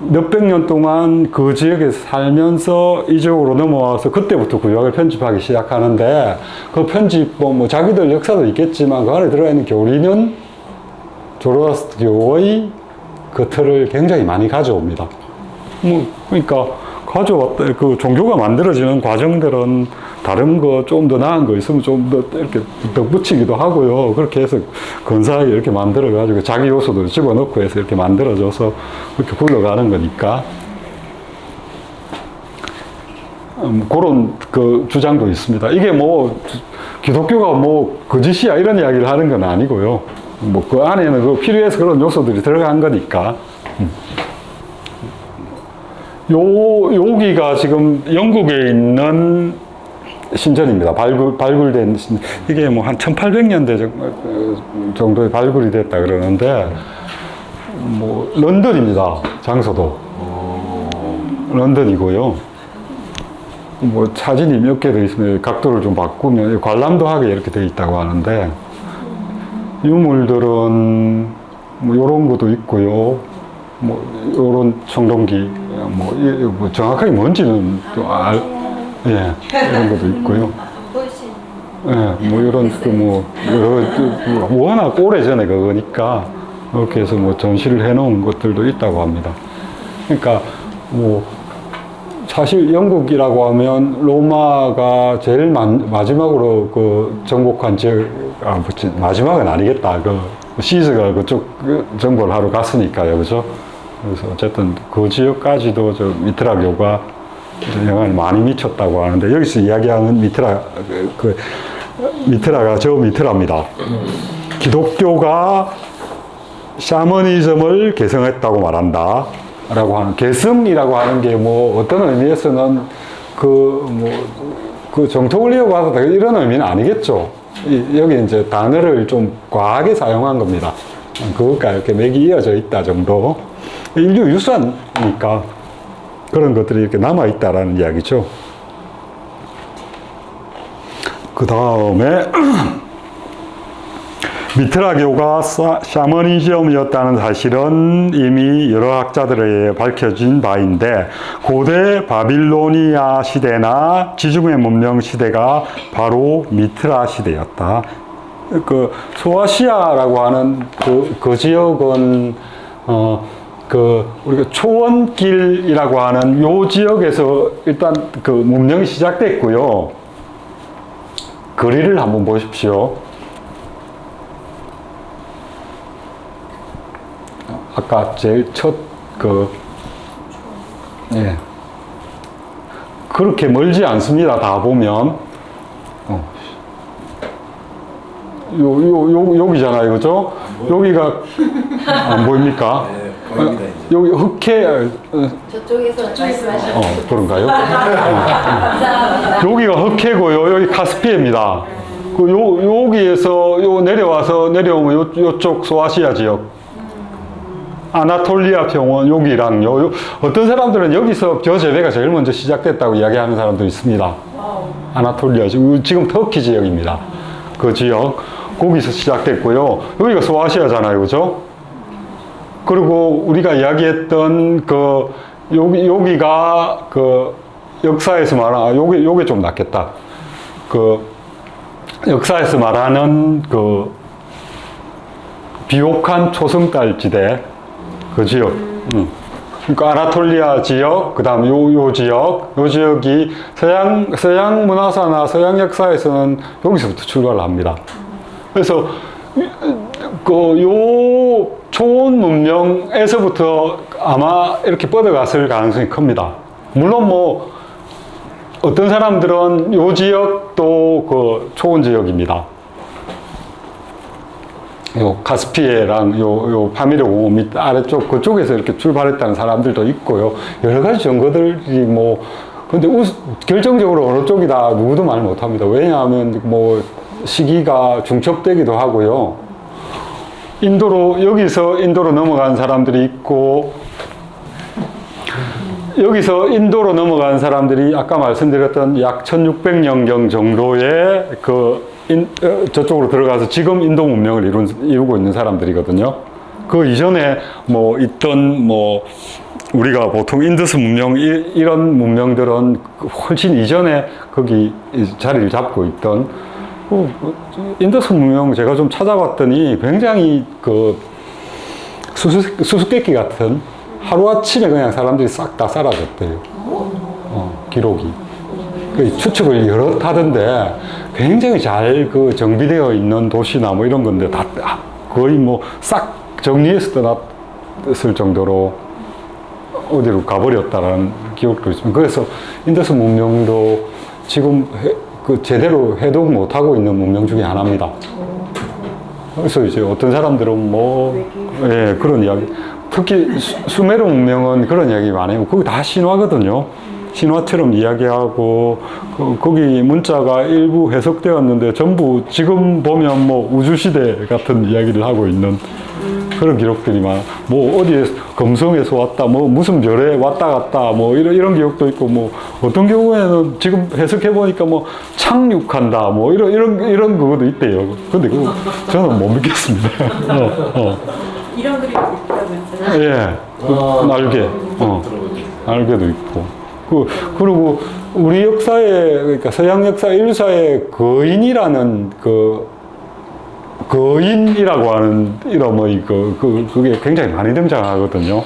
몇백 년 동안 그 지역에 살면서 이쪽으로 넘어와서 그때부터 구약을 편집하기 시작하는데, 그 편집, 자기들 역사도 있겠지만 그 안에 들어가 있는 교리는 조로아스트교의 그 틀을 굉장히 많이 가져옵니다. 그러니까 가져왔다. 종교가 만들어지는 과정들은 다른 거 좀 더 나은 거 있으면 좀 더 이렇게 덧붙이기도 하고요. 그렇게 해서 근사하게 이렇게 만들어가지고 자기 요소도 집어넣고 해서 이렇게 만들어져서 이렇게 굴러가는 거니까. 그런 주장도 있습니다. 이게 기독교가 거짓이야 이런 이야기를 하는 건 아니고요. 그 안에는 필요해서 그런 요소들이 들어간 거니까. 여기가 지금 영국에 있는 신전입니다. 발굴된 신전. 이게 한 1800년대 정도에 발굴이 됐다 그러는데, 런던입니다. 장소도. 런던이고요. 사진이 몇 개 더 있으면 각도를 좀 바꾸면 관람도 하게 이렇게 되어 있다고 하는데, 유물들은 요런 것도 있고요. 요런 청동기, 정확하게 뭔지는 또 이런 것도 있고요. 이런 워낙 오래전에 그거니까 이렇게 해서 전시를 해놓은 것들도 있다고 합니다. 그러니까 사실 영국이라고 하면 로마가 제일 마지막으로 정복한 지역, 마지막은 아니겠다. 시즈가 그쪽 정복을 하러 갔으니까요, 그죠? 그래서 어쨌든 그 지역까지도 미트라교가 영향을 많이 미쳤다고 하는데, 여기서 이야기하는 미트라가 저 미트라입니다. 기독교가 샤머니즘을 개성했다고 말한다 라고 하는, 개성이라고 하는 게 어떤 의미에서는 정통을 이어가다 이런 의미는 아니겠죠. 여기 이제 단어를 좀 과하게 사용한 겁니다. 그것과 이렇게 맥이 이어져 있다 정도. 인류 유산이니까 그런 것들이 이렇게 남아있다라는 이야기죠. 그 다음에 미트라교가 샤머니즘이었다는 사실은 이미 여러 학자들에 의해 밝혀진 바인데 고대 바빌로니아 시대나 지중해 문명 시대가 바로 미트라 시대였다. 그 소아시아라고 하는 그 지역은 우리가 초원길이라고 하는 요 지역에서 일단 그 문명이 시작됐고요. 거리를 한번 보십시오. 아까 제일 예. 그렇게 멀지 않습니다. 다 보면. 여기잖아요. 그죠? 여기가, 안 보입니까? 네, 보입니다, 이제. 여기 흑해, 저쪽에서 말씀하시는 그런가요? 감사합니다. 여기가 흑해고요. 여기 카스피해입니다. 여기에서 내려오면 요쪽 소아시아 지역. 아나톨리아 평원 여기랑요. 어떤 사람들은 여기서 벼 재배가 제일 먼저 시작됐다고 이야기하는 사람도 있습니다. 아나톨리아 지금 터키 지역입니다. 그 지역 거기서 시작됐고요. 여기가 소아시아잖아요, 그죠? 그리고 우리가 이야기했던 여기가 역사에서 말하는 요게 좀 낫겠다. 역사에서 말하는 비옥한 초승달 지대. 그 지역. 그러니까 아나톨리아 지역, 그 다음 요 지역이 서양 문화사나 서양 역사에서는 여기서부터 출발을 합니다. 그래서 요 초원 문명에서부터 아마 이렇게 뻗어갔을 가능성이 큽니다. 물론 뭐 어떤 사람들은 요 지역도 초원 지역입니다. 요 카스피해랑 요 파미르 공원 밑 아래쪽 그쪽에서 이렇게 출발했다는 사람들도 있고요. 여러 가지 증거들이 근데 결정적으로 어느 쪽이다 누구도 말 못합니다. 왜냐하면 시기가 중첩되기도 하고요. 여기서 인도로 넘어간 사람들이 있고, 여기서 인도로 넘어간 사람들이 아까 말씀드렸던 약 1600년경 정도의 저쪽으로 들어가서 지금 인도 문명을 이루고 있는 사람들이거든요. 그 이전에 있던 우리가 보통 인더스 문명 이런 문명들은 훨씬 이전에 거기 자리를 잡고 있던 인더스 문명 제가 좀 찾아봤더니 굉장히 수수께끼 같은 하루아침에 그냥 사람들이 싹 다 사라졌대요. 기록이. 추측을 여러 하던데 굉장히 잘 정비되어 있는 도시나 이런 건데 다 거의 싹 정리해서 떠났을 정도로 어디로 가버렸다라는 기억도 있습니다. 그래서 인더스 문명도 지금 제대로 해독 못하고 있는 문명 중에 하나입니다. 그래서 이제 어떤 사람들은 그런 이야기, 특히 수메르 문명은 그런 이야기 많이 해요. 거기 다 신화거든요. 신화처럼 이야기하고 거기 문자가 일부 해석되었는데 전부 지금 보면 우주시대 같은 이야기를 하고 있는 그런 기록들이 어디에 금성에서 왔다, 무슨 별에 왔다 갔다, 이런 기록도 있고, 어떤 경우에는 지금 해석해보니까 착륙한다, 이런 그것도 있대요. 근데 그거 저는 못 믿겠습니다. 이런 그림이 있다면서요? 예. 날개. 날개도 있고. 그리고 우리 역사에, 그러니까 서양 역사 인류사에 거인이라는 거인이라고 하는 이름의 그게 굉장히 많이 등장하거든요.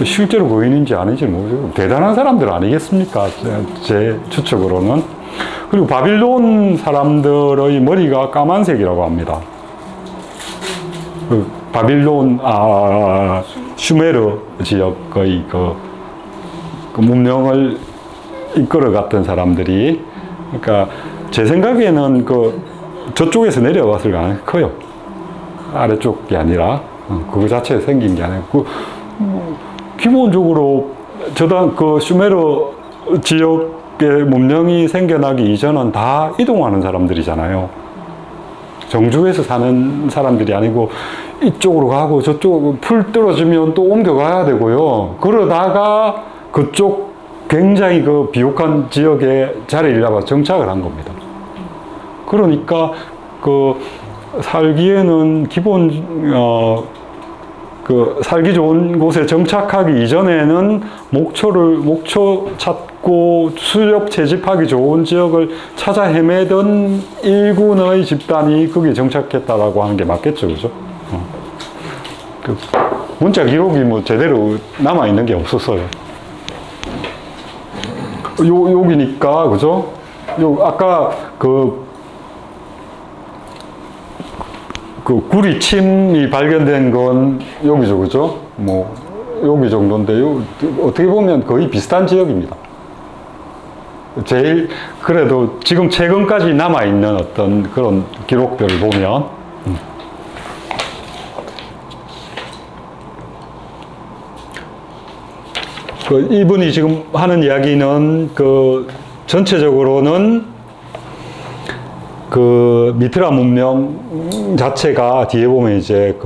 실제로 거인인지 아닌지 모르겠어요. 대단한 사람들 아니겠습니까? 제 추측으로는. 그리고 바빌론 사람들의 머리가 까만색이라고 합니다. 바빌론, 슈메르 지역의 그 문명을 이끌어갔던 사람들이, 그러니까 제 생각에는 저쪽에서 내려왔을 가능성이 커요. 아래쪽이 아니라 그거 자체에 생긴 게 아니고 기본적으로 슈메르 지역의 문명이 생겨나기 이전은 다 이동하는 사람들이잖아요. 정주에서 사는 사람들이 아니고 이쪽으로 가고 저쪽 풀 떨어지면 또 옮겨가야 되고요. 그러다가 그쪽 굉장히 비옥한 지역에 자리를 잡아 정착을 한 겁니다. 그러니까 살기에는 기본, 살기 좋은 곳에 정착하기 이전에는 목초 찾고 수렵 채집하기 좋은 지역을 찾아 헤매던 일군의 집단이 거기에 정착했다라고 하는 게 맞겠죠, 그죠? 그 문자 기록이 뭐 제대로 남아있는 게 없었어요. 여기니까, 그죠? 아까 그 구리침이 발견된 건 여기죠, 그죠? 뭐, 여기 정도인데, 어떻게 보면 거의 비슷한 지역입니다. 제일, 그래도 지금 최근까지 남아있는 어떤 그런 기록들을 보면, 이분이 지금 하는 이야기는 전체적으로는 미트라 문명 자체가 뒤에 보면 이제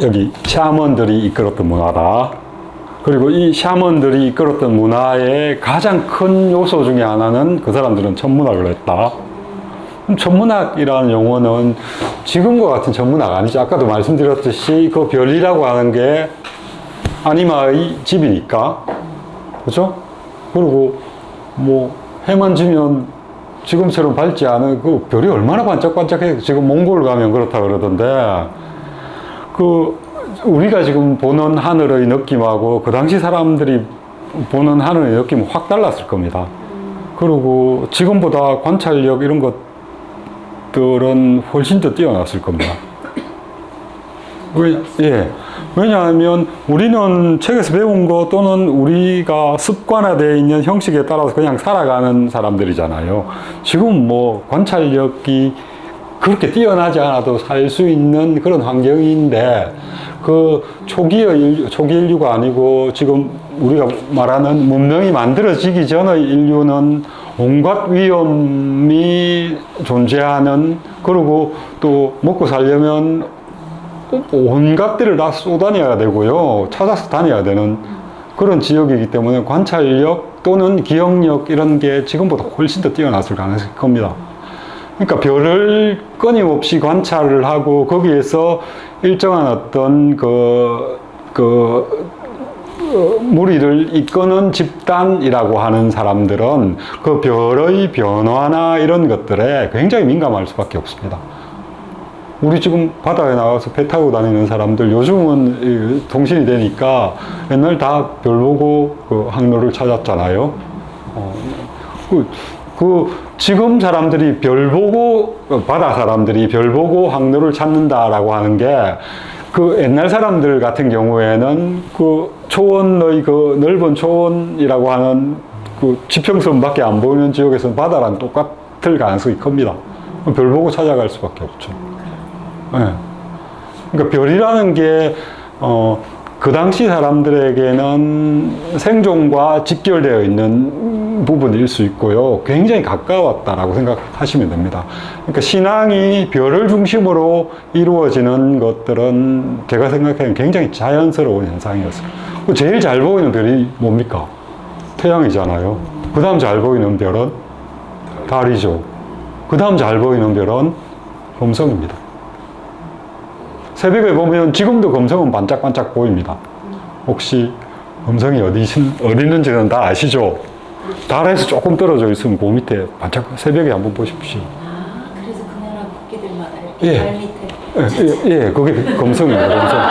여기 샤먼들이 이끌었던 문화다. 그리고 이 샤먼들이 이끌었던 문화의 가장 큰 요소 중에 하나는 그 사람들은 천문학을 했다. 천문학이라는 용어는 지금과 같은 천문학 아니죠. 아까도 말씀드렸듯이 그 별이라고 하는 게 아니마의 집이니까. 그죠? 그리고 뭐 해만 지면 지금처럼 밝지 않은 그 별이 얼마나 반짝반짝해. 지금 몽골 가면 그렇다 그러던데, 우리가 지금 보는 하늘의 느낌하고 그 당시 사람들이 보는 하늘의 느낌은 확 달랐을 겁니다. 그리고 지금보다 관찰력 이런 것들은 훨씬 더 뛰어났을 겁니다. 왜냐하면 우리는 책에서 배운 거 또는 우리가 습관화되어 있는 형식에 따라서 그냥 살아가는 사람들이잖아요. 지금 뭐 관찰력이 그렇게 뛰어나지 않아도 살 수 있는 그런 환경인데, 초기 인류가 아니고 지금 우리가 말하는 문명이 만들어지기 전의 인류는 온갖 위험이 존재하는, 그리고 또 먹고 살려면 온갖 데를 다 쏘다녀야 되고요. 찾아서 다녀야 되는 그런 지역이기 때문에 관찰력 또는 기억력 이런 게 지금보다 훨씬 더 뛰어났을 가능성이 큽니다. 그러니까 별을 끊임없이 관찰을 하고 거기에서 일정한 어떤 무리를 이끄는 집단이라고 하는 사람들은 그 별의 변화나 이런 것들에 굉장히 민감할 수밖에 없습니다. 우리 지금 바다에 나가서 배 타고 다니는 사람들, 요즘은 통신이 되니까 옛날 다 별 보고 항로를 찾았잖아요. 지금 사람들이 바다 사람들이 별 보고 항로를 찾는다라고 하는 게, 옛날 사람들 같은 경우에는 초원의 넓은 초원이라고 하는 지평선밖에 안 보이는 지역에서는 바다랑 똑같을 가능성이 큽니다. 별 보고 찾아갈 수밖에 없죠. 네. 그러니까 별이라는 게, 그 당시 사람들에게는 생존과 직결되어 있는 부분일 수 있고요. 굉장히 가까웠다라고 생각하시면 됩니다. 그러니까 신앙이 별을 중심으로 이루어지는 것들은 제가 생각하기엔 굉장히 자연스러운 현상이었어요. 제일 잘 보이는 별이 뭡니까? 태양이잖아요. 그 다음 잘 보이는 별은 달이죠. 그 다음 잘 보이는 별은 금성입니다. 새벽에 보면 지금도 금성은 반짝반짝 보입니다. 혹시 금성이 어디 있는지는 다 아시죠? 달에서 조금 떨어져 있으면 그 밑에 반짝, 새벽에 한번 보십시오. 그래서 그 나라 국기들마다 이렇게 달 밑에. 예, 그게 금성입니다, 금성.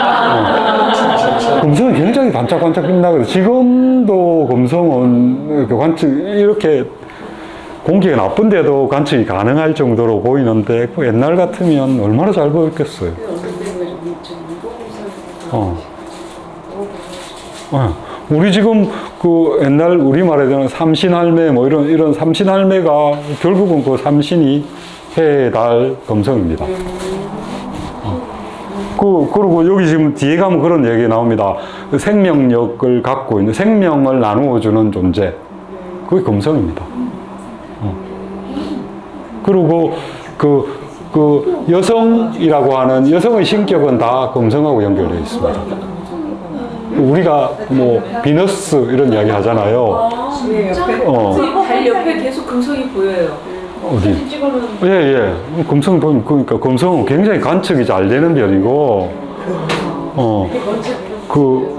금성이 굉장히 반짝반짝 빛나거든요. 지금도 금성은 이렇게 공기가 나쁜데도 관측이 가능할 정도로 보이는데, 옛날 같으면 얼마나 잘 보였겠어요. 우리 지금 옛날 우리말에 되는 삼신할매 뭐 이런 삼신할매가 결국은 그 삼신이 해, 달, 금성입니다. 그리고 여기 지금 뒤에 가면 그런 얘기 나옵니다. 생명력을 갖고 있는, 생명을 나누어주는 존재. 그게 금성입니다. 그리고 여성이라고 하는, 여성의 신격은 다 금성하고 연결되어 있습니다. 우리가 뭐 비너스 이런 이야기 하잖아요. 달 옆에 계속 금성이 보여요. 어디? 찍어놓은 예, 예. 금성 보면, 그러니까 금성은 굉장히 관측이 잘 되는 별이고,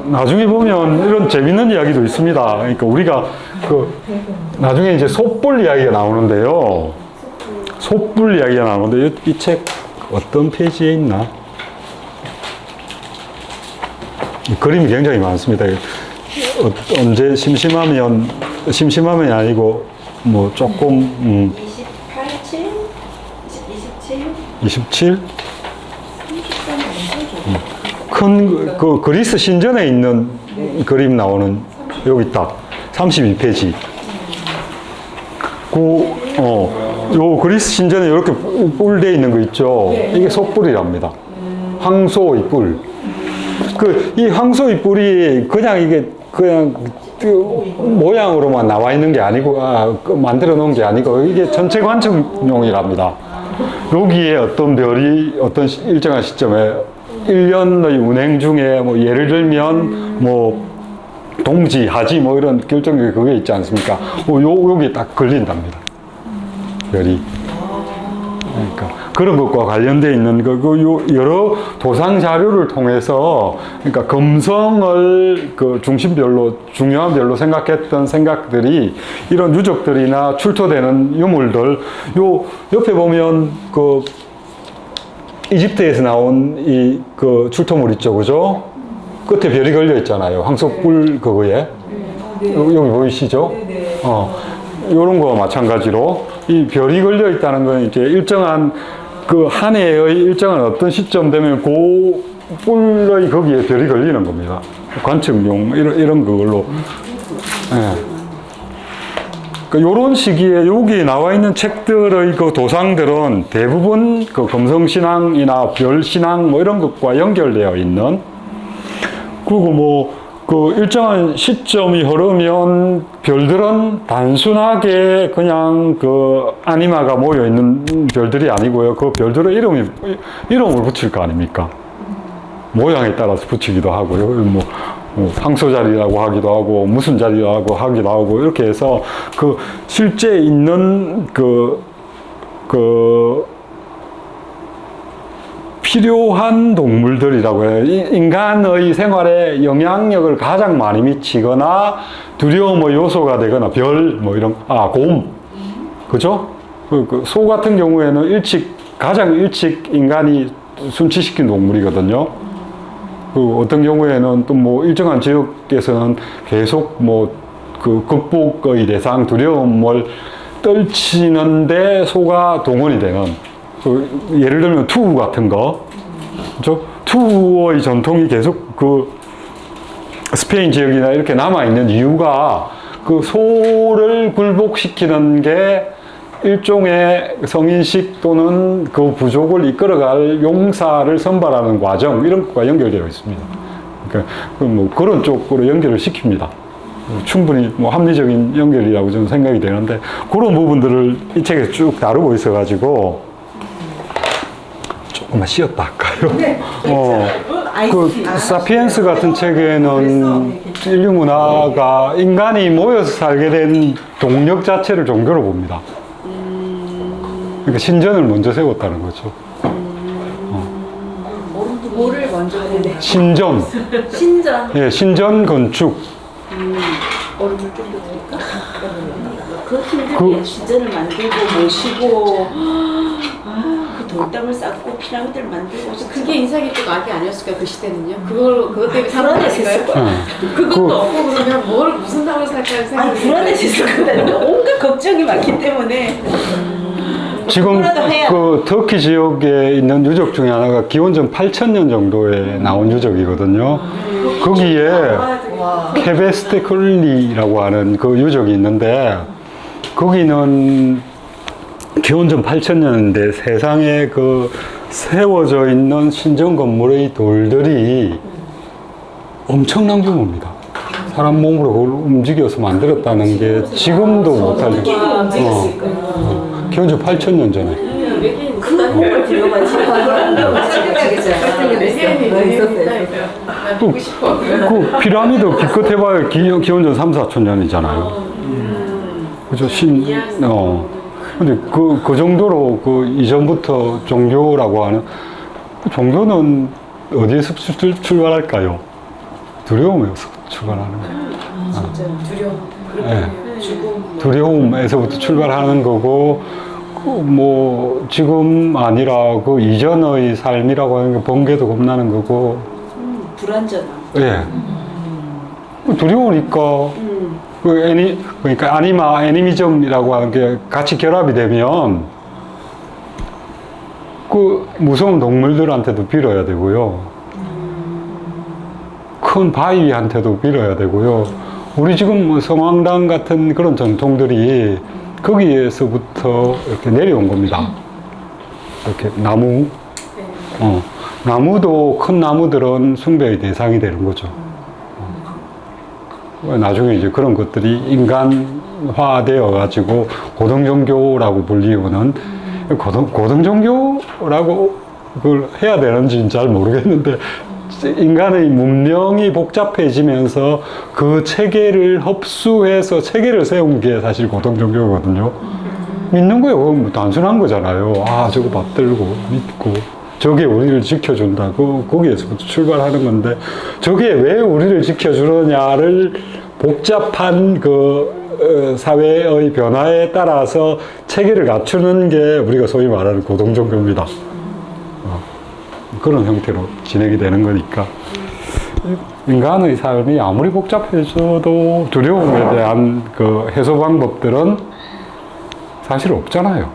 나중에 보면 이런 재밌는 이야기도 있습니다. 그러니까 우리가 나중에 이제 솥불 이야기가 나오는데요. 솥불 이야기가 나오는데, 이 책 어떤 페이지에 있나? 이 그림이 굉장히 많습니다. 언제 심심하면 아니고, 뭐 조금, 27? 27? 큰, 그리스 신전에 있는 그림 나오는, 여기 있다. 32페이지. 요 그리스 신전에 이렇게 뿔되어 있는 거 있죠? 이게 솥불이랍니다. 황소의 뿔. 이 황소의 뿔이 그냥 모양으로만 나와 있는 게 아니고, 만들어 놓은 게 아니고, 이게 전체 관측용이랍니다. 여기에 어떤 별이 어떤 일정한 시점에 1년의 운행 중에 뭐 예를 들면 뭐 동지, 하지 뭐 이런 결정적인 그게 있지 않습니까? 여기 딱 걸린답니다. 별이. 그러니까 그런 것과 관련되어 있는 여러 도상 자료를 통해서 그러니까 금성을 중심별로 중요한 별로 생각했던 생각들이 이런 유적들이나 출토되는 유물들 옆에 보면 이집트에서 나온 이 출토물 있죠, 그죠? 끝에 별이 걸려 있잖아요. 황소뿔 그거에. 여기 보이시죠? 요런 거와 마찬가지로 이 별이 걸려 있다는 건 이제 일정한 한 해의 일정한 어떤 시점 되면 뿔의 거기에 별이 걸리는 겁니다. 관측용 이런 그걸로. 요런 시기에 여기 나와 있는 책들의 도상들은 대부분 금성신앙이나 별신앙 뭐 이런 것과 연결되어 있는, 그리고 일정한 시점이 흐르면 별들은 단순하게 그냥 아니마가 모여 있는 별들이 아니고요. 그 별들은 이름을 붙일 거 아닙니까? 모양에 따라서 붙이기도 하고요. 황소 자리라고 하기도 하고, 무슨 자리라고 하기도 하고, 이렇게 해서 실제 있는 필요한 동물들이라고 해요. 인간의 생활에 영향력을 가장 많이 미치거나 두려움의 요소가 되거나 곰. 그죠? 소 같은 경우에는 가장 일찍 인간이 순치시킨 동물이거든요. 어떤 경우에는 또 일정한 지역에서는 계속 극복의 대상, 두려움을 떨치는데 소가 동원이 되는, 예를 들면 투우 같은 거, 그죠? 투우의 전통이 계속 스페인 지역이나 이렇게 남아있는 이유가 소를 굴복시키는 게 일종의 성인식 또는 그 부족을 이끌어갈 용사를 선발하는 과정, 이런 것과 연결되어 있습니다. 그러니까 그런 쪽으로 연결을 시킵니다. 충분히 합리적인 연결이라고 저는 생각이 되는데, 그런 부분들을 이 책에서 쭉 다루고 있어가지고 조금만 쉬었다 할까요? 네. 사피엔스 같은 책에는 인류 문화가 인간이 모여서 살게 된 동력 자체를 종교로 봅니다. 그러니까 신전을 먼저 세웠다는 거죠. 뭐를 먼저 해야 신전. 신전. 예, 신전 건축. 얼음을 좀 더 드릴까? 그렇게 신전을 만들고 모시고 돌담을 쌓고 피라미드를 만들고. 그게 인상이 좀 악이 아니었을까, 그 시대는요? 그것 때문에 불안했을 거야. 그것도 없고 그러면 무슨 답을 살까 생각이. 불안했을 거다. 온갖 걱정이 많기 때문에. 지금 터키 지역에 있는 유적 중에 하나가 기원전 8000년 정도에 나온 유적이거든요. 거기에 케베스테클리라고 하는 유적이 있는데, 거기는 기원전 8000년인데 세상에 세워져 있는 신전 건물의 돌들이 엄청난 규모입니다. 사람 몸으로 그걸 움직여서 만들었다는 게 지금도 못할 기원전 8000년 전에. 그 공을 불러가지고 그 피라미드 기껏 해봐야 기원전 3, 4천 년이잖아요. 그죠? 근데 그 정도로 그 이전부터 종교라고 하는, 종교는 어디에서 출발할까요? 두려움에서 출발하는 거예요. 진짜 두려움. 네. 죽음. 두려움에서부터 출발하는 거고, 뭐, 지금 아니라 그 이전의 삶이라고 하는 게 번개도 겁나는 거고, 불안전함. 예. 두려우니까, 그러니까 애니미즘이라고 하는 게 같이 결합이 되면, 그 무서운 동물들한테도 빌어야 되고요. 큰 바위한테도 빌어야 되고요. 우리 지금 뭐 성황당 같은 그런 전통들이 거기에서부터 이렇게 내려온 겁니다. 이렇게 나무, 나무도 큰 나무들은 숭배의 대상이 되는 거죠. 나중에 이제 그런 것들이 인간화되어 가지고 고등종교라고 불리우는 고등종교라고 그걸 해야 되는지는 잘 모르겠는데 인간의 문명이 복잡해지면서 그 체계를 흡수해서 체계를 세운 게 사실 고등종교거든요. 믿는 거예요. 그건 단순한 거잖아요. 아, 저거 받들고 믿고 저게 우리를 지켜준다고 거기에서부터 출발하는 건데 저게 왜 우리를 지켜주느냐를 복잡한 그 사회의 변화에 따라서 체계를 갖추는 게 우리가 소위 말하는 고등종교입니다. 그런 형태로 진행이 되는 거니까 인간의 삶이 아무리 복잡해져도 두려움에 대한 그 해소 방법들은 사실 없잖아요.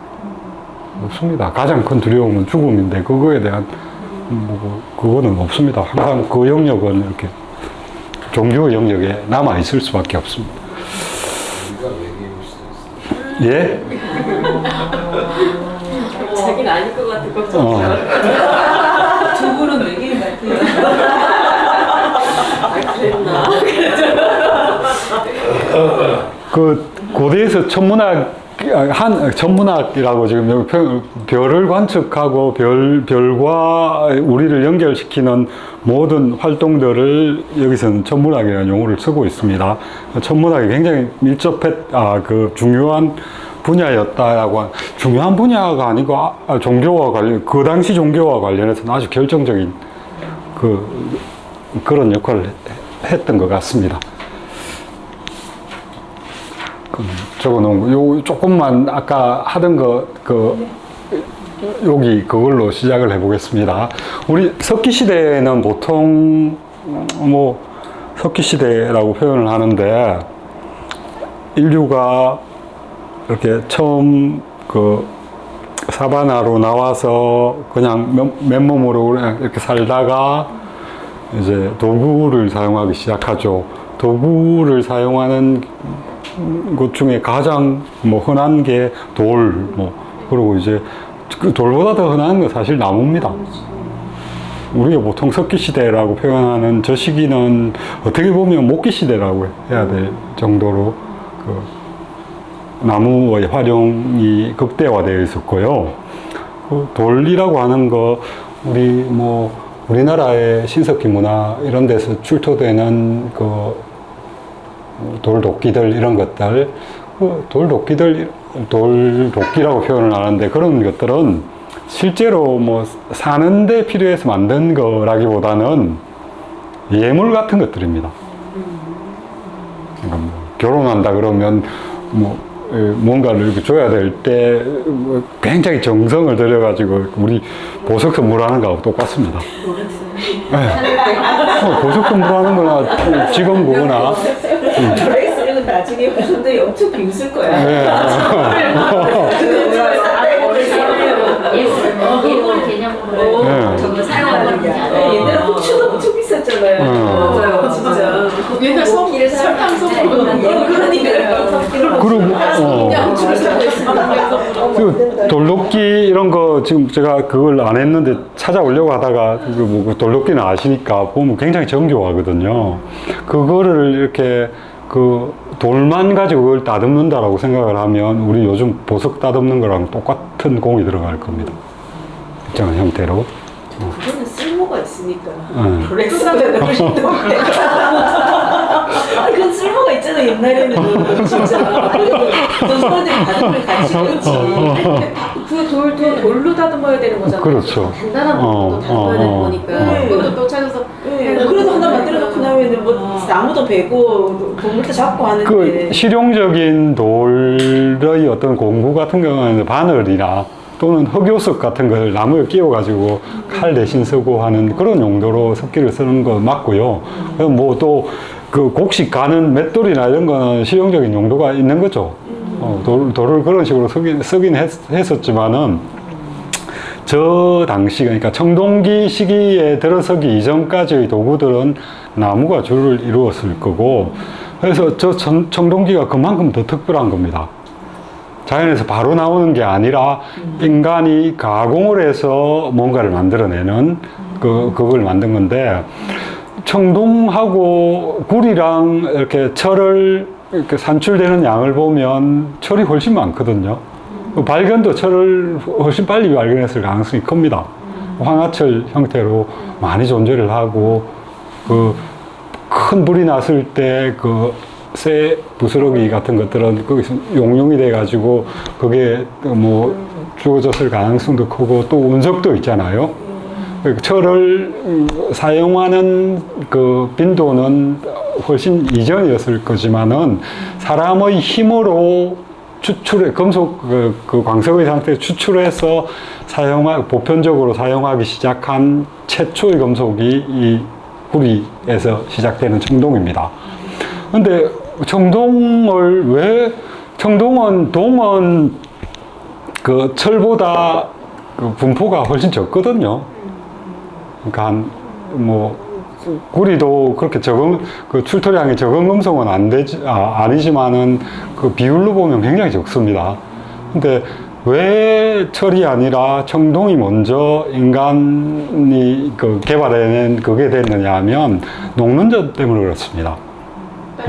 없습니다. 가장 큰 두려움은 죽음인데 그거에 대한 그거는 없습니다. 항상 그 영역은 이렇게 종교 영역에 남아 있을 수밖에 없습니다. 예? 자기는 아닐 것 같아 걱정이야. 두 분은 외계인 같아요. 그랬나? 그 고대에서 천문학이라고 지금 여기 별을 관측하고 별과 우리를 연결시키는 모든 활동들을 여기서는 천문학이라는 용어를 쓰고 있습니다. 천문학이 굉장히 그 중요한 분야였다라고 중요한 분야가 아니고 종교와 관련 그 당시 종교와 관련해서는 아주 결정적인 그런 역할을 했던 것 같습니다. 적어놓은 요 조금만 아까 하던 여기 그걸로 시작을 해보겠습니다. 우리 석기 시대에는 보통 뭐 석기 시대라고 표현을 하는데 인류가 이렇게 처음 그 사바나로 나와서 그냥 맨몸으로 그냥 이렇게 살다가 이제 도구를 사용하기 시작하죠. 도구를 사용하는 것 중에 가장 뭐 흔한 게 돌, 그리고 이제 그 돌보다 더 흔한 건 사실 나무입니다. 우리가 보통 석기 시대라고 표현하는 저 시기는 어떻게 보면 목기 시대라고 해야 될 정도로 나무의 활용이 극대화되어 있었고요. 그 돌이라고 하는 거 우리나라의 신석기 문화 이런 데서 출토되는 돌도끼들 이런 것들, 돌도끼라고 표현을 하는데 그런 것들은 실제로 사는데 필요해서 만든 거라기보다는 예물 같은 것들입니다. 그러니까 결혼한다 그러면 뭔가를 이렇게 줘야 될 때 굉장히 정성을 들여가지고 우리 보석 선물하는 거하고 똑같습니다. 네. 보석 선물하는 거나 지금 그거나 드레스는 나중에 보는데 엄청 빙술 거야. 네. 예물 개념으로 네. 저거 사용하는 게 아니라 옛날에 후추도 엄청 비쌌잖아요. 맞아요, 진짜. 옛날 설탕 소금 그러니까요. 그리고 후추를 사고 있으면 그 돌도끼 이런 거 지금 제가 그걸 안 했는데 찾아오려고 하다가 그 돌도끼는 아시니까 보면 굉장히 정교하거든요. 그거를 이렇게 그 돌만 가지고 그걸 따듬는다라고 생각을 하면 우리 요즘 보석 따듬는 거랑 똑같은 공이 들어갈 겁니다. 특정한 형태로. 그거는 쓸모가 있으니까. 네. 렉스가 되고 싶던데. 그 쓸모가 있잖아 옛날에는 진짜. 그래서 사람들이 바람을 같이 했지. 그 돌로 다듬어야 되는 거잖아요. 그렇죠. 단단한 것도 다듬어야 되는 거니까 네. 그것도 또 찾아서 그래도 하나 만들어 놓고 나면은 뭐 나무도 베고 동물도 잡고 하는데. 그 실용적인 돌의 어떤 공구 같은 경우는 바늘이나 또는 흑요석 같은 걸 나무에 끼워가지고 칼 대신 쓰고 하는 그런 용도로 석기를 쓰는 거 맞고요. 뭐 또 그 곡식 가는 맷돌이나 이런 거는 실용적인 용도가 있는 거죠. 돌을 그런 식으로 쓰긴 했었지만은 저 당시, 그러니까 청동기 시기에 들어서기 이전까지의 도구들은 나무가 주를 이루었을 거고, 그래서 저 청동기가 그만큼 더 특별한 겁니다. 자연에서 바로 나오는 게 아니라 인간이 가공을 해서 뭔가를 만들어내는 그걸 만든 건데, 청동하고 구리랑 이렇게 철을 이렇게 산출되는 양을 보면 철이 훨씬 많거든요. 발견도 철을 훨씬 빨리 발견했을 가능성이 큽니다. 황화철 형태로 많이 존재를 하고, 그 큰 불이 났을 때 그 쇠 부스러기 같은 것들은 거기서 용융이 돼가지고 그게 뭐 주어졌을 가능성도 크고, 또 운석도 있잖아요. 철을 사용하는 그 빈도는 훨씬 이전이었을 거지만은 사람의 힘으로 금속 그 광석의 상태에 추출해서 보편적으로 사용하기 시작한 최초의 금속이 이 구리에서 시작되는 청동입니다. 근데 동은 그 철보다 그 분포가 훨씬 적거든요. 그러니까 구리도 그렇게 그 출토량이 적은 금속은 아니지만은 그 비율로 보면 굉장히 적습니다. 근데 왜 철이 아니라 청동이 먼저 인간이 개발해낸 그게 됐느냐 하면 녹는전 때문에 그렇습니다.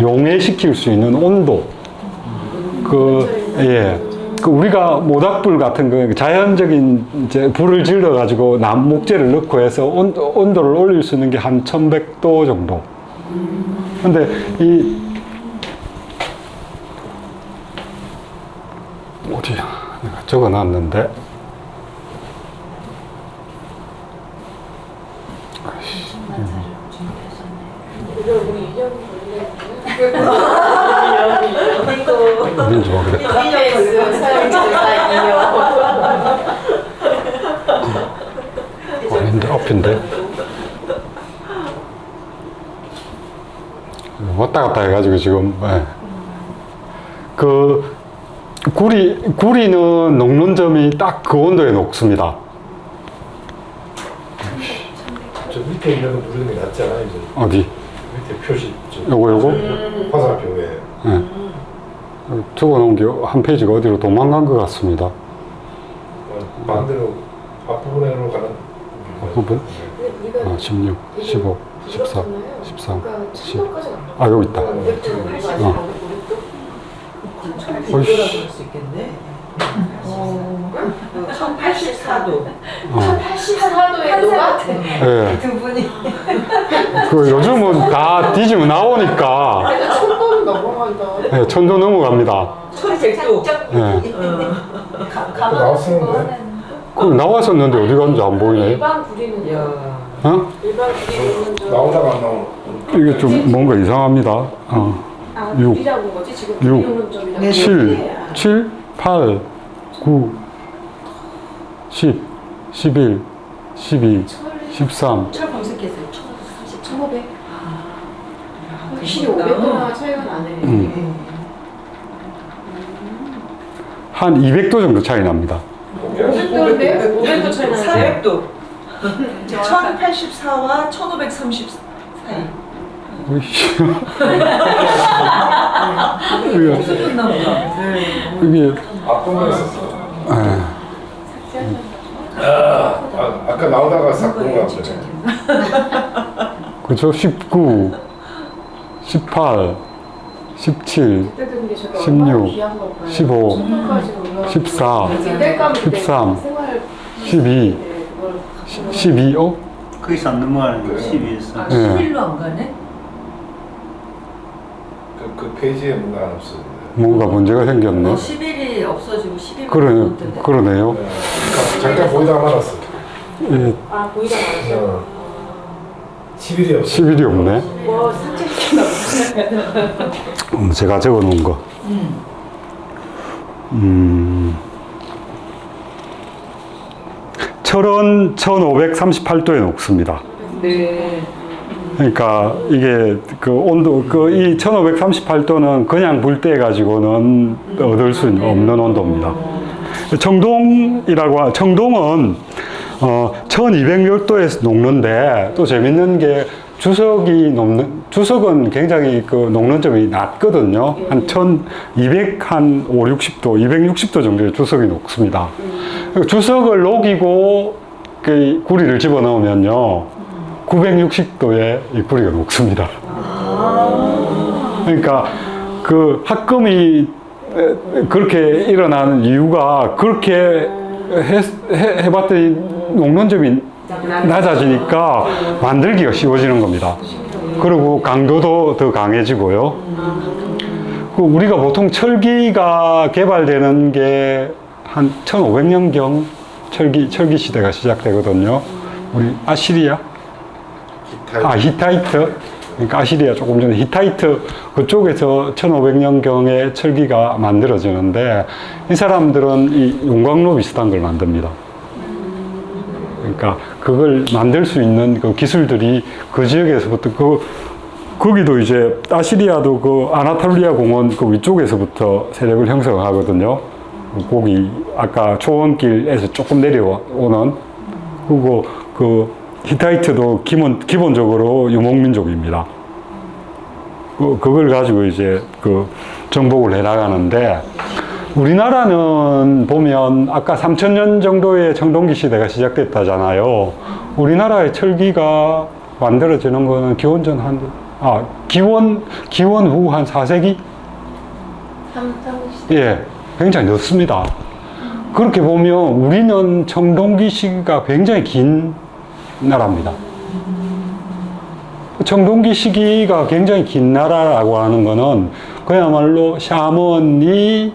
용해시킬 수 있는 온도. 우리가 모닥불 같은 거 자연적인 이제 불을 질러 가지고 목재를 넣고 해서 온도를 올릴 수 있는 게 한 1100도 정도. 근데 어디야? 내가 적어 놨는데. 어딘지 모르겠다. 아닌데, 앞인데. 왔다 갔다 해가지고 지금, 구리는 녹는 점이 딱 그 온도에 녹습니다. 저 밑에 있는 거 누르는 게 낫잖아, 이제. 어디? 밑에 표시. 요거? 화살표에. 네. 적어 놓은 게 한 페이지가 어디로 도망간 것 같습니다. 반대로 앞부분으로 가는. 앞부분? 16, 15, 14, 13, 10. 아, 여기 있다. 어이씨. 수 있겠네. 1084도. 1084도의 노가? 네. 두 분이. 요즘은 다 뒤지면 나오니까. 그래도 1000도는 넘어간다. 네, 1000도 넘어갑니다. 1100도. 네. 나왔었는데. 나왔었는데 어디 갔는지 안 보이네. 일반 구리는 어? 일반 구리는 나오다가 안 나오는. 이게 좀 뭔가 이상합니다. 6, 구리라고 한 거지? 지금 6, 구리론점이라고. 7, 8, 9, 10, 11, 12, 13. 철 검색해서 1500. 확실히 500도나 차이가 나네. 한 200도 정도 차이 납니다. 500도인데? 500도 차이 나네. 400도. 1084와 1530 사이. 으이씨. 없어졌나 보다. 이게, 앞부분에 있었어. 예. 아까 나오다가 싹 본것 같네. 그죠? 19, 18, 17, 16, 15, 14, 13, 12, 12, 거기서 안 넘어가는 거 12에서. 11로 안 가네? 그 페이지에 뭔가 안 없어요. 뭔가 문제가 생겼네. 10일이 없어지고 10일 그러네요. 네. 잠깐 보이다가 말았어. 예, 아 보이다 말았어요. 어. 10일이 없어. 10일이 없네. 뭐 삭제시켰나 제가 적어 놓은 거. 철은 1538도에 녹습니다. 네. 그러니까 이게 그 온도, 이 1538도는 그냥 불 때 가지고는 얻을 수 없는 온도입니다. 청동은 1200도에서 녹는데 또 재밌는 게 주석은 굉장히 그 녹는 점이 낮거든요. 한 1200, 60도, 260도 정도의 주석이 녹습니다. 주석을 녹이고 그 구리를 집어넣으면요. 960도에 이 구리가 녹습니다. 그러니까 그 합금이 그렇게 일어나는 이유가 그렇게 해봤더니 녹는 점이 낮아지니까 만들기가 쉬워지는 겁니다. 그리고 강도도 더 강해지고요. 우리가 보통 철기가 개발되는 게 한 1500년경 철기 시대가 시작되거든요. 우리 아시리아? 히타이트. 그러니까 아시리아 조금 전에 히타이트 그쪽에서 1500년경에 철기가 만들어지는데 이 사람들은 이 용광로 비슷한 걸 만듭니다. 그러니까 그걸 만들 수 있는 그 기술들이 그 지역에서부터 거기도 이제 아시리아도 그 아나톨리아 공원 그 위쪽에서부터 세력을 형성하거든요. 거기 아까 초원길에서 조금 내려오는 그리고 그 히타이트도 기본적으로 유목민족입니다. 그걸 가지고 이제 그 정복을 해 나가는데 우리나라는 보면 아까 3000년 정도의 청동기 시대가 시작됐다잖아요. 우리나라의 철기가 만들어지는 거는 기원전 기원 후 한 4세기? 예, 굉장히 늦습니다. 그렇게 보면 우리는 청동기 시기가 굉장히 긴 나라입니다. 청동기 시기가 굉장히 긴 나라라고 하는 거는 그야말로 샤먼이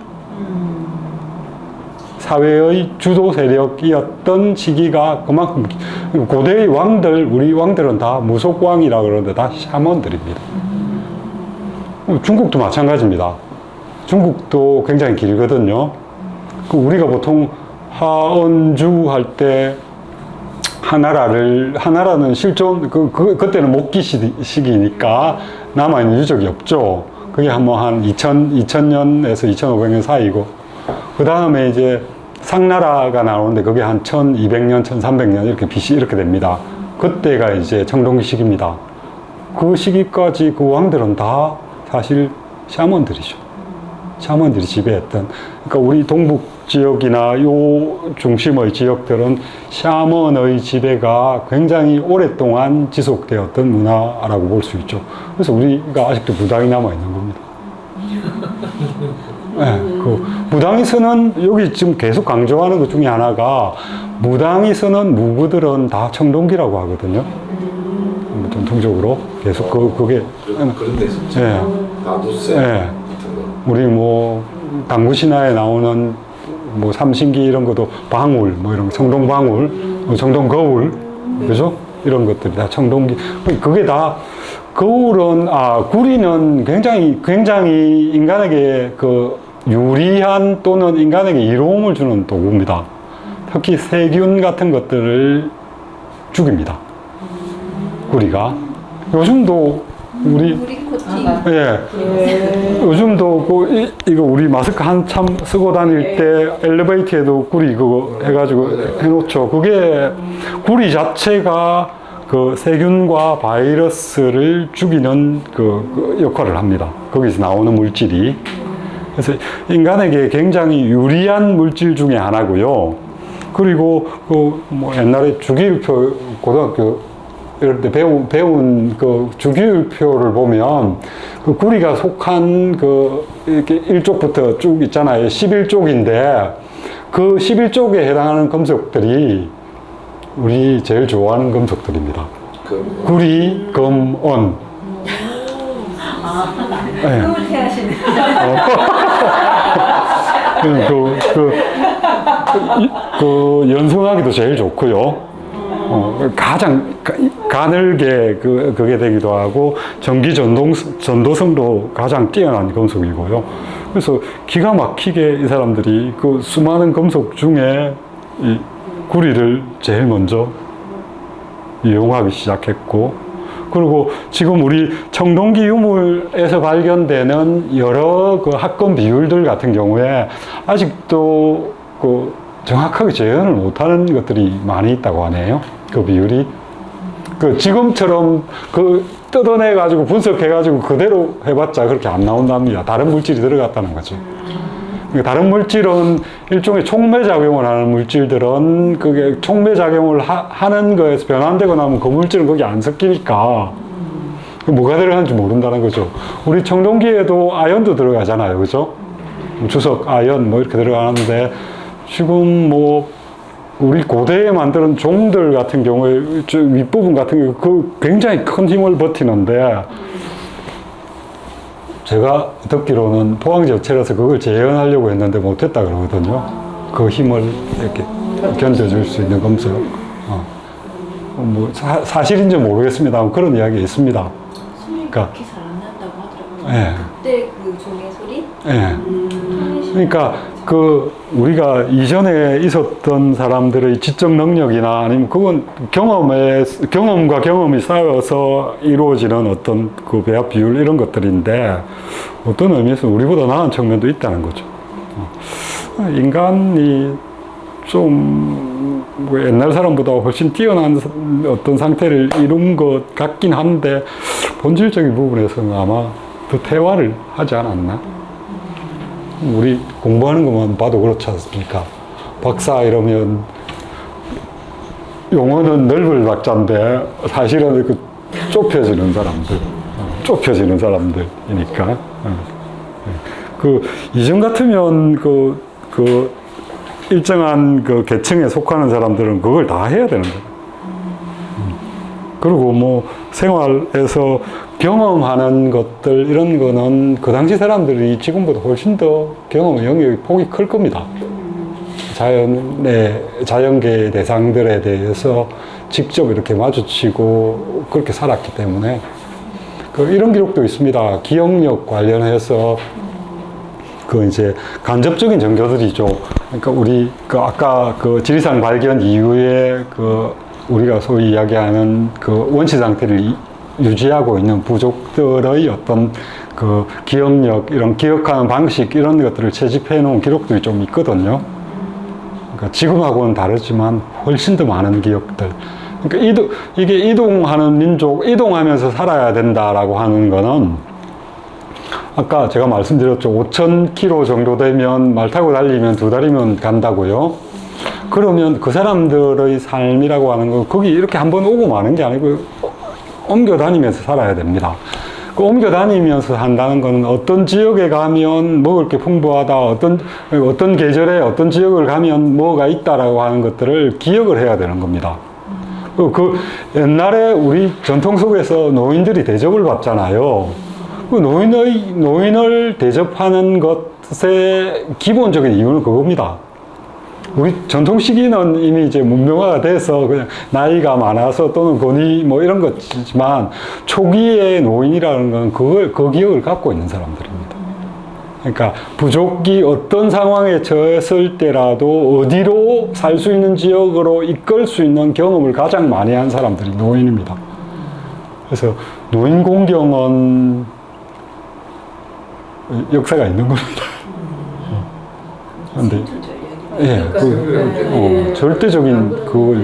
사회의 주도 세력이었던 시기가 그만큼 고대의 왕들, 우리 왕들은 다 무속왕이라 그러는데 다 샤먼들입니다. 중국도 마찬가지입니다. 중국도 굉장히 길거든요. 우리가 보통 하언주 할 때 하나라는 실존, 그때는 목기 시기니까 남아있는 유적이 없죠. 그게 한 2000년에서 2500년 사이고, 그 다음에 이제 상나라가 나오는데 그게 한 1200년, 1300년 이렇게 BC 이렇게 됩니다. 그때가 이제 청동기 시기입니다. 그 시기까지 그 왕들은 다 사실 샤먼들이죠. 샤먼들이 지배했던, 그러니까 우리 동북 지역이나 요 중심의 지역들은 샤먼의 지배가 굉장히 오랫동안 지속되었던 문화라고 볼 수 있죠. 그래서 우리가 아직도 무당이 남아있는 겁니다. 네, 그 무당이 쓰는, 여기 지금 계속 강조하는 것 중에 하나가 무당이 쓰는 무구들은 다 청동기라고 하거든요. 전통적으로 계속 그게 그런데 진짜 예. 나도세 예. 같은 거. 우리 뭐 당구신화에 나오는 뭐 삼신기 이런 것도 방울 뭐 이런 청동방울, 청동거울, 그죠? 이런 것들이 다 청동기. 그게 다 거울은 구리는 굉장히 인간에게 그 유리한 또는 인간에게 이로움을 주는 도구입니다. 특히 세균 같은 것들을 죽입니다. 구리가. 요즘도 요즘도 이거 우리 마스크 한참 쓰고 다닐 때 엘리베이터에도 구리 그거 해가지고 해놓죠. 그게 구리 자체가 그 세균과 바이러스를 죽이는 그 역할을 합니다. 거기서 나오는 물질이. 그래서 인간에게 굉장히 유리한 물질 중에 하나고요. 그리고 그 뭐 옛날에 주기율표 고등학교 이럴 때 배운 그 주기율표를 보면 그 구리가 속한 그 이렇게 1쪽부터 쭉 있잖아요. 11쪽인데 그 11쪽에 해당하는 금속들이 우리 제일 좋아하는 금속들입니다. 구리, 금, 은. 예. 흐뭇해하시네. 그 연성하기도 제일 좋고요. 가장 가늘게 그게 되기도 하고 전기 전도성도 가장 뛰어난 금속이고요. 그래서 기가 막히게 이 사람들이 그 수많은 금속 중에 이 구리를 제일 먼저 이용하기 시작했고, 그리고 지금 우리 청동기 유물에서 발견되는 여러 그 합금 비율들 같은 경우에 아직도 그 정확하게 재현을 못하는 것들이 많이 있다고 하네요. 그 비율이 그 지금처럼 그 뜯어내 가지고 분석해 가지고 그대로 해봤자 그렇게 안 나온답니다. 다른 물질이 들어갔다는 거죠. 그러니까 다른 물질은 일종의 촉매 작용을 하는 물질들은 그게 촉매 작용을 하는 거에서 변환되고 나면 그 물질은 거기 안 섞이니까 뭐가 들어가는지 모른다는 거죠. 우리 청동기에도 아연도 들어가잖아요, 그죠? 주석, 아연 뭐 이렇게 들어가는데 지금 뭐 우리 고대에 만드는 종들 같은 경우에 저 윗부분 같은 경우 그 굉장히 큰 힘을 버티는데 제가 듣기로는 포항제철에서 그걸 재현하려고 했는데 못했다 그러거든요. 그 힘을 이렇게 견뎌줄 수 있는 금속. 뭐 사실인지 모르겠습니다만 그런 이야기 있습니다. 소리가 그러니까 그렇게 잘 안 난다고 하더라고요. 예. 그때 그 종의 소리? 예. 그러니까 그 우리가 이전에 있었던 사람들의 지적 능력이나 아니면 그건 경험과 경험이 쌓여서 이루어지는 어떤 그 배합 비율 이런 것들인데 어떤 의미에서 우리보다 나은 측면도 있다는 거죠. 인간이 좀뭐 옛날 사람보다 훨씬 뛰어난 어떤 상태를 이룬 것 같긴 한데 본질적인 부분에서는 아마 더 퇴화를 하지 않았나? 우리 공부하는 것만 봐도 그렇지 않습니까? 박사 이러면 용어는 넓을 박자인데 사실은 그 좁혀지는 사람들이니까. 그 이전 같으면 그 일정한 그 계층에 속하는 사람들은 그걸 다 해야 되는 거예요. 그리고 뭐 생활에서 경험하는 것들 이런 거는 그 당시 사람들이 지금보다 훨씬 더 경험 영역이 폭이 클 겁니다. 자연계의 대상들에 대해서 직접 이렇게 마주치고 그렇게 살았기 때문에 이런 기록도 있습니다. 기억력 관련해서 그 이제 간접적인 증거들이죠. 그러니까 우리 그 아까 그 지리산 발견 이후에 그 우리가 소위 이야기하는 그 원시 상태를 유지하고 있는 부족들의 어떤 그 기억력, 이런 기억하는 방식, 이런 것들을 채집해 놓은 기록들이 좀 있거든요. 그러니까 지금하고는 다르지만 훨씬 더 많은 기억들. 그러니까 이게 이동하는 민족, 이동하면서 살아야 된다라고 하는 거는 아까 제가 말씀드렸죠. 5,000km 정도 되면 말 타고 달리면 2달이면 간다고요. 그러면 그 사람들의 삶이라고 하는 건 거기 이렇게 한번 오고 마는 게 아니고 옮겨 다니면서 살아야 됩니다. 그 옮겨 다니면서 한다는 건 어떤 지역에 가면 먹을 게 풍부하다, 어떤 계절에 어떤 지역을 가면 뭐가 있다라고 하는 것들을 기억을 해야 되는 겁니다. 그 옛날에 우리 전통 속에서 노인들이 대접을 받잖아요. 그 노인을 대접하는 것의 기본적인 이유는 그겁니다. 우리 전통 시기는 이미 이제 문명화가 돼서 그냥 나이가 많아서 또는 권위 뭐 이런 거지만 초기의 노인이라는 건 그 기억을 갖고 있는 사람들입니다. 그러니까 부족이 어떤 상황에 처했을 때라도 어디로 살 수 있는 지역으로 이끌 수 있는 경험을 가장 많이 한 사람들이 노인입니다. 그래서 노인 공경은 역사가 있는 겁니다. 근데 예, 절대적인 그걸,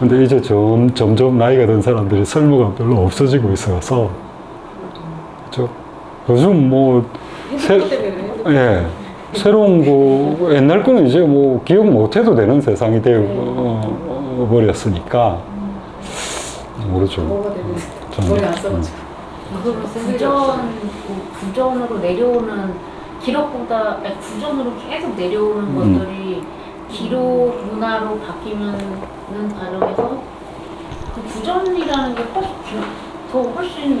근데 이제 점점 나이가 든 사람들이 설모가 별로 없어지고 있어서, 그죠? 요즘 뭐, 새로운 거, 옛날 거는 이제 뭐 기억 못 해도 되는 세상이 되어 버렸으니까, 모르죠. 머리 안 써가지고. 구전으로 내려오는 기록보다 구전으로 계속 내려오는 것들이 기록 문화로 바뀌는 과정에서 그 구전이라는 게 훨씬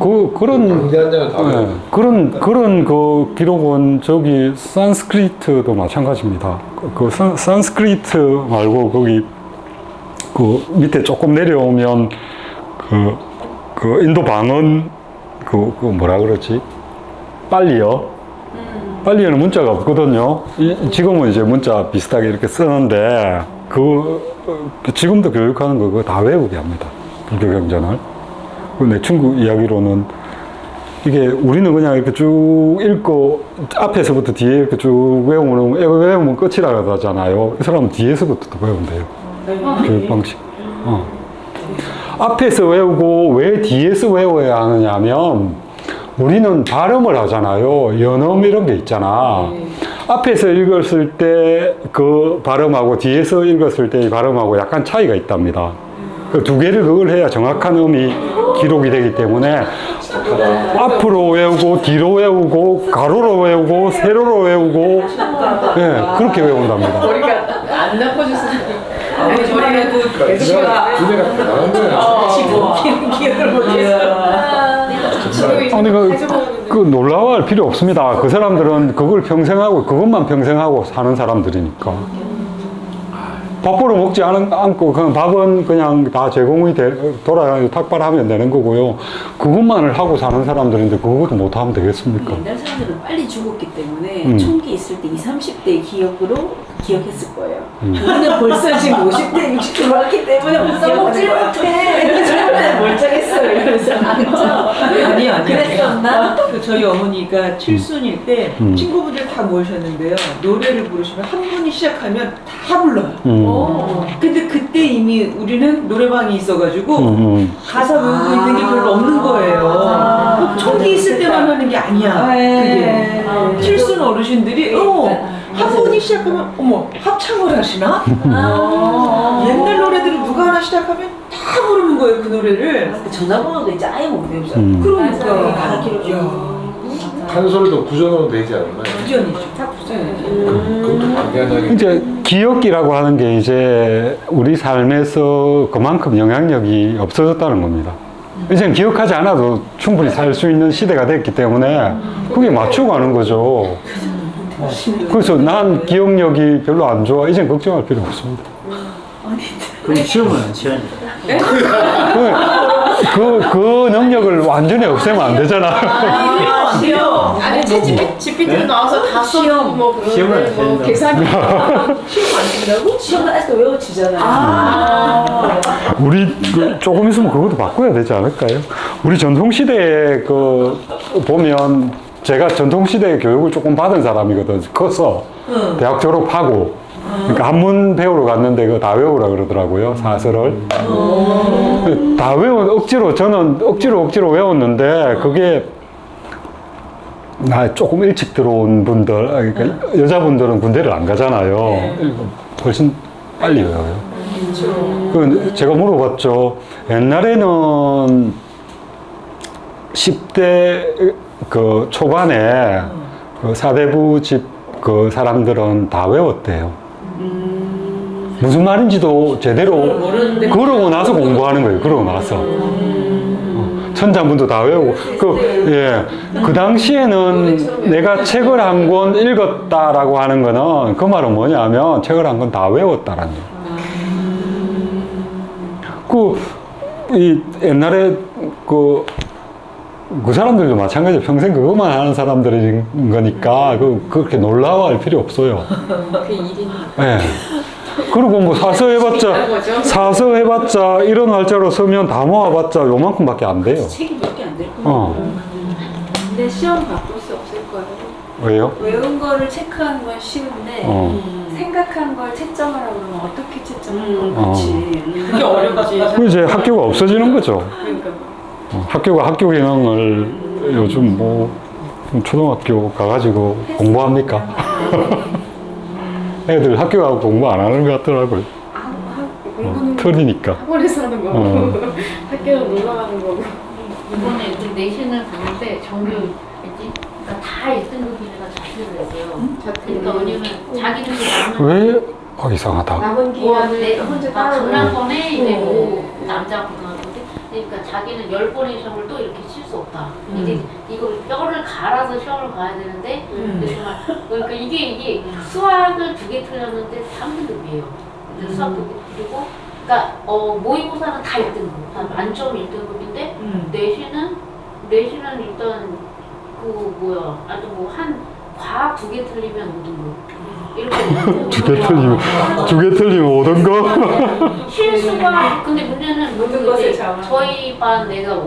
그런 강제 한 장을 다 네, 그런 그 기록은 저기 산스크리트도 마찬가지입니다. 산스크리트 말고 거기 그 밑에 조금 내려오면 그 인도 방언 그 뭐라 그러지? 빨리어. 빨리어는 문자가 없거든요. 지금은 이제 문자 비슷하게 이렇게 쓰는데 지금도 교육하는 거 그거 다 외우게 합니다. 불교 경전을. 내 친구 이야기로는 이게 우리는 그냥 이렇게 쭉 읽고 앞에서부터 뒤에 이렇게 쭉 외우면 끝이라고 하잖아요. 이 사람은 뒤에서부터 또 외운대요. 교육 방식. 앞에서 외우고 왜 뒤에서 외워야 하느냐면 우리는 발음을 하잖아요. 연음 이런 게 있잖아. 앞에서 읽었을 때 그 발음하고 뒤에서 읽었을 때의 발음하고 약간 차이가 있답니다. 그 두 개를 그걸 해야 정확한 음이 기록이 되기 때문에 앞으로 외우고 뒤로 외우고 가로로 외우고 세로로 외우고 예, 그렇게 외운답니다. 머리가 안 나빠졌으니까. 아니 머리에도 두뇌가 대단한 거야. 지금 기억을 못했어. 아니 그 놀라워할 필요 없습니다. 그 사람들은 그걸 평생 하고 그것만 평생 하고 사는 사람들이니까. 밥 벌어 먹지 않고 그냥 밥은 그냥 다 제공이 돌아가서 탁발하면 되는 거고요. 그것만을 하고 사는 사람들인데 그것도 못 하면 되겠습니까? 옛날 사람들은 빨리 죽었기 때문에 총기 있을 때 20, 30대의 기억으로 기억했을 거예요. 우리는 벌써 지금 50대, 60대 왔기 때문에 써먹질 못해. 저는 멀쩡했어요. 이러면서 아니요. 그랬었나? 저희 어머니가 칠순일 때 친구분들 다 모이셨는데요. 노래를 부르시면 한 분이 시작하면 다 불러요. 근데 그때 이미 우리는 노래방이 있어가지고 가사 외우고 있는 게 별로 없는 거예요. 총기 있을 때만 하는 게 아니야. 그게. 칠순 어르신들이 한 분이 시작하면 어머 합창을 하시나? 옛날 노래들을 누가 하나 시작하면 다 부르는 거예요 그 노래를. 전화번호도 이제 아예 못 외우잖아. 그러니까 가르쳐줘. 한솔도 구전으로 되지 않나요? 부전이죠. 그것도 방해하는 이제 기억이라고 하는 게 이제 우리 삶에서 그만큼 영향력이 없어졌다는 겁니다. 이제는 기억하지 않아도 충분히 살 수 있는 시대가 됐기 때문에 그게 맞춰가는 거죠. 그래서 난 기억력이 별로 안 좋아. 이젠 걱정할 필요 없습니다. 그럼 시험은 시험이다. 그 능력을 완전히 없애면 안 되잖아. 아니 GPT로 나와서 다 써놓고 뭐 시험을 안 뭐 된다. 계산이 시험 안 된다고? 시험은 아직도 외워지잖아. 우리 조금 있으면 그것도 바꿔야 되지 않을까요? 우리 전통시대에 보면 제가 전통시대 교육을 조금 받은 사람이거든. 커서 대학 졸업하고 그러니까 한문 배우러 갔는데 그거 다 외우라 그러더라고요. 사설을. 다 저는 억지로 외웠는데 그게 조금 일찍 들어온 분들, 그러니까 여자분들은 군대를 안 가잖아요. 훨씬 빨리 외워요. 제가 물어봤죠. 옛날에는 10대 초반에 사대부 집 사람들은 다 외웠대요. 무슨 말인지도 제대로 그러고 나서 공부하는 거예요. 그러고 나서. 천자문도 다 외우고. 그 당시에는 내가 책을 한 권 읽었다라고 하는 거는 그 말은 뭐냐면 책을 한 권 다 외웠다라는 거예요. 옛날에 그 사람들도 마찬가지예요. 평생 그것만 하는 사람들인 거니까 그렇게 놀라워할 필요 없어요. 그 일이 네. 그리고 뭐 사서 해봤자 이런 활자로 쓰면 다 모아봤자 요만큼밖에 안 돼요. 책이 몇 개 안 될 거예요. 근데 시험 바꿀 수 없을 거예요. 왜요? 외운 거를 체크하는 건 쉬운데 생각한 걸 채점하라고 그러면 어떻게 채점하는 거지? 그게 어렵지. 그 이제 학교가 없어지는 거죠. 그러니까 학교가 학교 기능을 요즘 초등학교 가가지고 공부합니까? 애들 학교 가고 공부 안 하는 것 같더라고요. 공부는 틀리니까. 학원에서 하는 거고 학교는 놀러 가는 거고. 이번에 우리 내신을 보는데 정규 그러니까 다 1등급이니까 자퇴를 했어요. 그러니까 왜냐면 자기들이 남은 왜? 이상하다. 남은 기간을 혼자 따로 강남권에 이제 뭐 남자 고등학교인데 그러니까 자기는 10번의 시험을 또 이렇게 칠 수 없다. 이제 이걸 뼈를 갈아서 시험을 가야 되는데 근데 정말 그러니까 이게 수학을 2개 틀렸는데 3등급이에요. 수학 2개 틀리고 그러니까 모의고사는 다 1등급, 다 만점 1등급인데 내신은 일단 아주 한 과학 2개 틀리면 5등급. 이렇게 2개 틀리면 5등급? 실수가 근데 문제는 모든 것을 이제 잡아. 저희 반 내가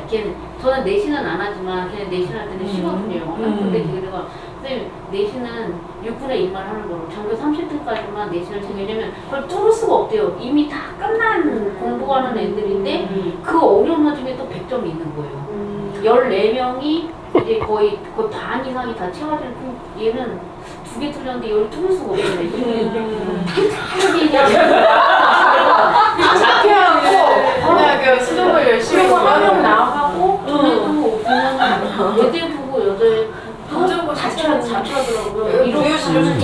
걔는 저는 내신은 안 하지만 걔는 내신할 때는 쉬거든요. 근데 그래가 선생님 내신은 6분의 2만 하는 거로 전교 30등까지만 내신을 챙기려면 그걸 뚫을 수가 없대요. 이미 다 끝난 공부하는 애들인데 그 어려운 와중에 또 100점이 있는 거예요. 14명이 이제 거의 반 이상이 다 채워지는 얘는 2개 틀렸는데 이걸 뚫을 수가 없는데 착해하고 그냥 그 수능을 열심히 그리고 한 명 하면 나가고 그래도 그냥 애들 보고 여자애 또 자취하더라고요. 이런 자취하는 게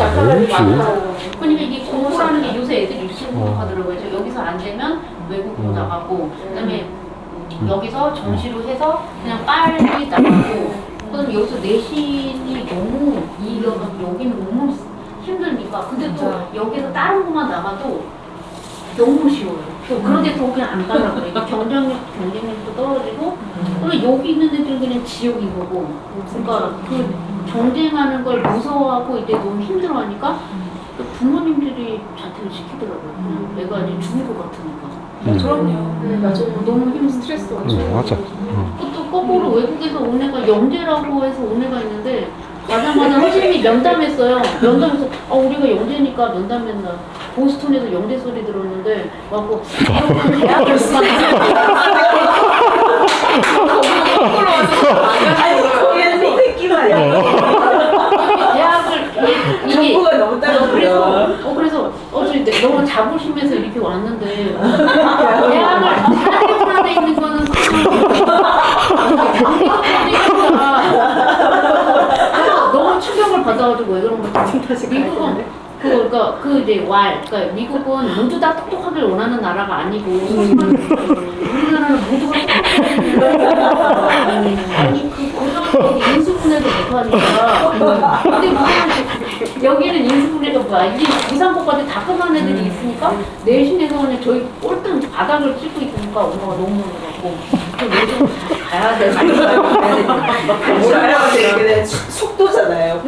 많더라고요. 그러니까 이게 공부라는 게 요새 애들이 이렇게 생각하더라고요. 여기서 안 되면 외국으로 나가고 그다음에 여기서 정시로 해서 그냥 빨리 나가고 그다음에 여기서 내신이 너무 여기는 너무 힘드니까 근데 또 여기서 다른 것만 나가도 너무 쉬워요. 그런데 더 그냥 안 가려고 그래요. 경쟁력도 떨어지고 그러면 여기 있는 애들은 그냥 지옥인 거고 그러니까 그 경쟁하는 걸 무서워하고 이제 너무 힘들어하니까 부모님들이 자퇴를 시키더라고요. 그냥 내가 이제 죽을 것 같으니까. 그럼요. 맞아요. 너무 스트레스가 맞아. 또 거꾸로 외국에서 온 애가 영재라고 해서 온 애가 있는데 가자마자 선생님이 면담했어요. 면담에서 우리가 영재니까 면담했나 보스턴에서 영재 소리 들었는데 와고 대학을 거기는 새끼 말이야. 정보가 너무 따르더라. 그래서 너무 자부심에서 이렇게 왔는데 대학을 사대문안에 있는 거는 너무 충격을 받아가지고 왜 그런 거지? 미국은 그러니까 미국은 모두 다 똑똑하길 원하는 나라가 아니고 우리나라는 모두가 똑똑하니까 아니 그 고등학교 인수분해도 못하니까 근데 여기는 인수분해가 뭐야 이게 이상고까지 다 끝난 애들이 있으니까 내신에서 그냥 저희 꼴등 바닥을 찍고 있으니까 엄마가 너무 놀라고 요즘 가야 돼 뭐라고 되게 속도잖아요.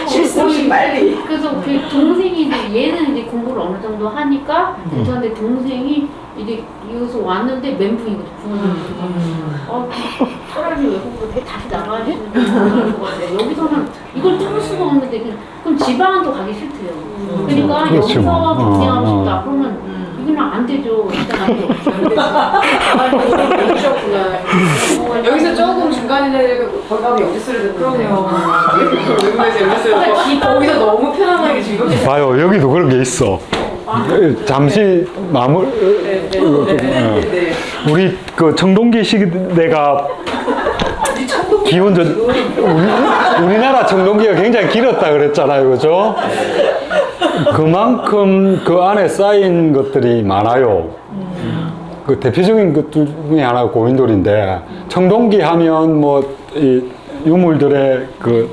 실수없이 빨리. 그래서 그 동생이 얘는 이제 공부를 어느 정도 하니까 괜찮은데 동생이 이제 여기서 왔는데 멘붕이거든. 차라리 외국으로 다시 나가야 되는 것 같아요. 여기서는 이걸 뚫을 수가 없는데 그럼 지방도 가기 싫대요. 그러니까 그렇죠. 여기서 경쟁하고 싶다. 그러면 이거는 안 되죠. 일단 안 되죠. 여기서 조금 중간에 거기 가면 여기 소리 듣는데 외국에서 여기 소리 듣고 거기서 너무 편안하게 즐겁게 봐요, 여기도 그런 게 있어. 잠시 우리 그 청동기 시대가 기원전 우리나라 청동기가 굉장히 길었다 그랬잖아요, 그죠? 그만큼 그 안에 쌓인 것들이 많아요. 그 대표적인 것들 중에 하나가 고인돌인데 청동기 하면 뭐 이 유물들의 그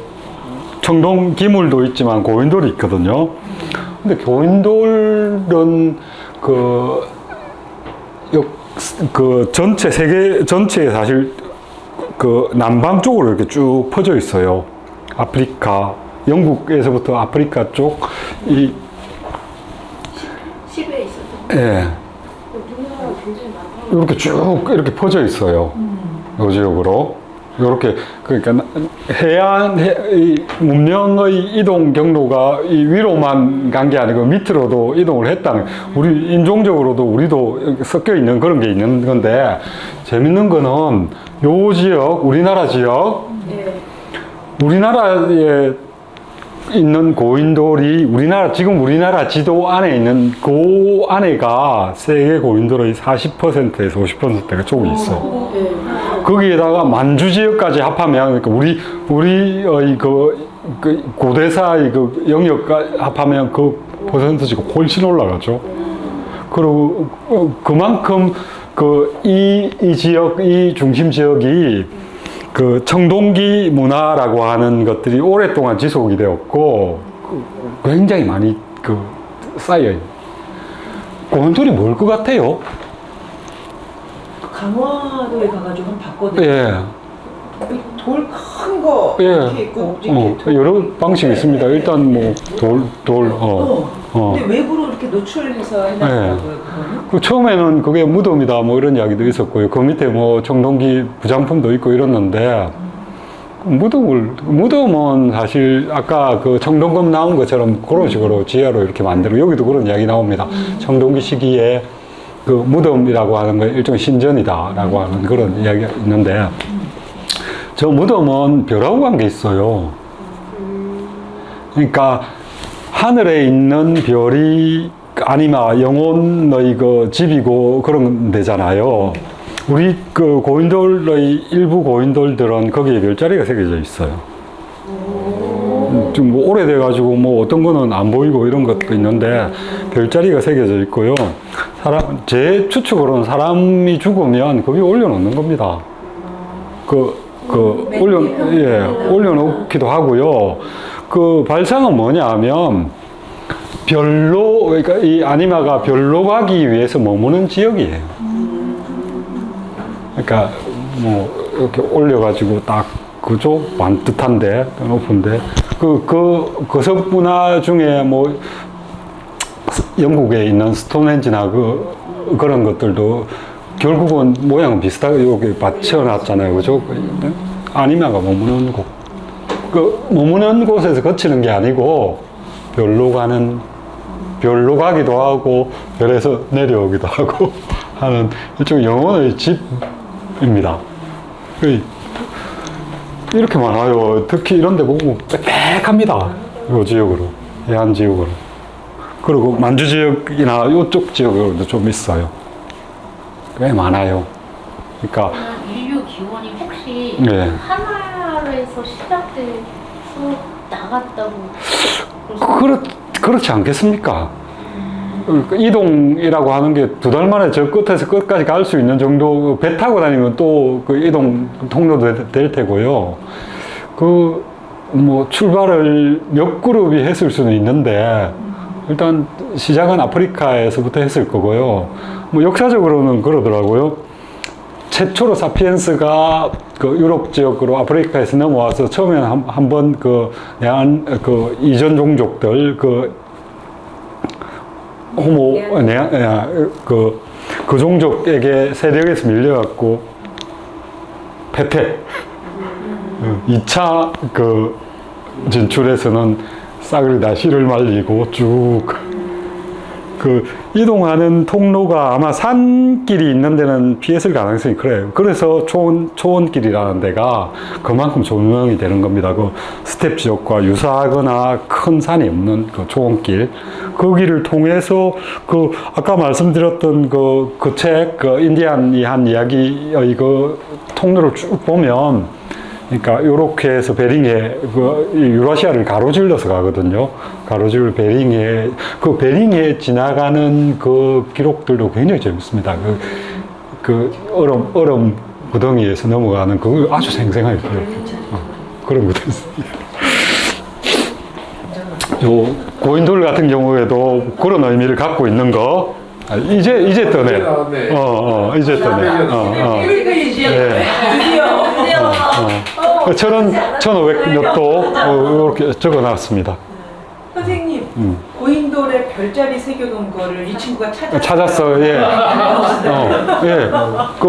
청동 기물도 있지만 고인돌이 있거든요. 근데 고인돌은 그 전체 세계 전체에 사실 그 남방 쪽으로 이렇게 쭉 퍼져 있어요. 아프리카, 영국에서부터 아프리카 쪽 이 시베에 있었던 예. 이렇게 쭉 이렇게 퍼져 있어요. 요 지역으로. 이렇게 그러니까 이 문명의 이동 경로가 이 위로만 간 게 아니고 밑으로도 이동을 했다는 우리 인종적으로도 우리도 섞여 있는 그런 게 있는 건데 재밌는 거는 요 지역 우리나라 지역 우리나라에 있는 고인돌이 지금 우리나라 지도 안에 있는 그 안에가 세계 고인돌의 40%에서 50%가 쪽이 있어. 거기에다가 만주 지역까지 합하면 그러니까 우리의 그 고대사의 그 영역까지 합하면 그 퍼센트지가 훨씬 올라가죠. 그리고 그만큼 이 지역, 이 중심 지역이 그 청동기 문화라고 하는 것들이 오랫동안 지속이 되었고 굉장히 많이 쌓여요. 고원돌이 뭘 것 같아요? 강화도에 가가지고 한번 봤거든요. 예. 돌 큰 거 예. 이렇게 있고 이렇게 여러 방식이 있습니다. 일단 뭐 근데 외부로 이렇게 노출해서 해놨더라고요. 그거는. 처음에는 그게 무덤이다 뭐 이런 이야기도 있었고요. 그 밑에 뭐 청동기 부장품도 있고 이랬는데 무덤은 사실 아까 그 청동검 나온 것처럼 그런 식으로 지하로 이렇게 만들고 여기도 그런 이야기 나옵니다. 청동기 시기에 그 무덤이라고 하는 건 일종의 신전이다라고 하는 그런 이야기가 있는데 저 무덤은 별하고 관계 있어요. 그러니까 하늘에 있는 별이 아니면 영혼의 그 집이고 그런 데잖아요. 우리 그 고인돌의 일부 고인돌들은 거기에 별자리가 새겨져 있어요. 좀 뭐 오래돼가지고 뭐 어떤 거는 안 보이고 이런 것도 있는데 별자리가 새겨져 있고요. 제 추측으로는 사람이 죽으면 거기 올려놓는 겁니다. 올려놓기도 하고요. 그 발상은 뭐냐 하면 그러니까 이 아니마가 별로 가기 위해서 머무는 지역이에요. 그러니까 뭐 이렇게 올려가지고 딱 그죠? 반듯한데 높은데 그 석문화 중에 뭐 영국에 있는 스톤헨지나 그런 것들도 결국은 모양은 비슷하게 여기 받쳐놨잖아요, 그죠? 아니마가 머무는 곳. 머무는 곳에서 거치는 게 아니고 별로 가기도 하고 별에서 내려오기도 하고 하는 일종의 영혼의 집입니다. 이렇게 많아요. 특히 이런 데 보면 빽빽합니다. 이 지역으로, 해안 지역으로. 그리고 만주 지역이나 이쪽 지역으로도 좀 있어요. 꽤 많아요. 그러니까 인류 기원이 혹시 네. 하나에서 시작돼서 나갔다고 그렇지 않겠습니까? 이동이라고 하는 게 2달 만에 저 끝에서 끝까지 갈 수 있는 정도, 배 타고 다니면 또 그 이동 통로도 될 테고요. 뭐 출발을 몇 그룹이 했을 수는 있는데, 일단 시작은 아프리카에서부터 했을 거고요. 뭐 역사적으로는 그러더라고요. 최초로 사피엔스가 그 유럽 지역으로 아프리카에서 넘어와서 처음에는 한번 이전 종족들, 그 종족에게 세력에서 밀려갖고 패퇴. 2차 진출에서는 싹을 다 씨를 말리고 쭉 이동하는 통로가 아마 산길이 있는 데는 피했을 가능성이 그래요. 그래서 초원길이라는 데가 그만큼 조명이 되는 겁니다. 스텝 지역과 유사하거나 큰 산이 없는 초원길. 거기를 통해서 아까 말씀드렸던 그 책, 인디안이 한 이야기의 통로를 쭉 보면 그러니까 요렇게 해서 베링해 유라시아를 가로질러서 가거든요. 가로질 베링해 베링해 지나가는 기록들도 굉장히 재밌습니다. 얼음 구덩이에서 넘어가는 아주 생생하게 기록해요. 그런 것도 있습니다. 요 고인돌 같은 경우에도 그런 의미를 갖고 있는 거 이제 떠네. 이제 떠네. 드디어 1500몇도 이렇게 적어놨습니다. 선생님, 고인돌에 별자리 새겨놓은 거를 이 친구가 찾았어요. 예. 예.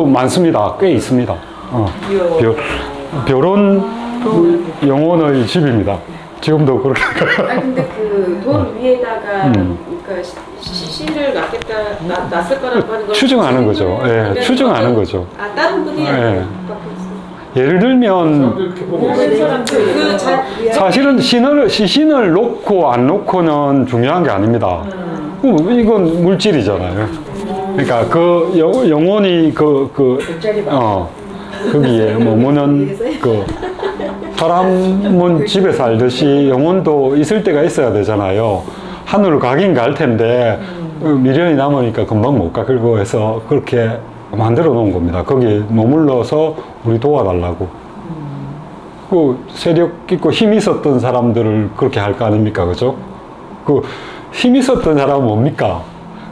많습니다. 꽤 있습니다. 별은 영혼의 집입니다. 지금도 그렇게. 근데 돌 위에다가 그러니까 시신을 놨을 거라고 하는 걸 추정하는 거죠. 예, 추정하는 거죠. 다른 분이 예. 예를 들면 사실은 시신을 놓고 안 놓고는 중요한 게 아닙니다. 이건 물질이잖아요. 그러니까 영혼이 거기에 머무는 사람은 집에 살듯이 영혼도 있을 때가 있어야 되잖아요. 하늘을 가긴 갈 텐데 미련이 남으니까 금방 못 깎고 해서 그렇게 만들어 놓은 겁니다. 거기에 머물러서 우리 도와달라고. 그 세력 있고 힘 있었던 사람들을 그렇게 할 거 아닙니까? 그죠? 그 힘 있었던 사람은 뭡니까?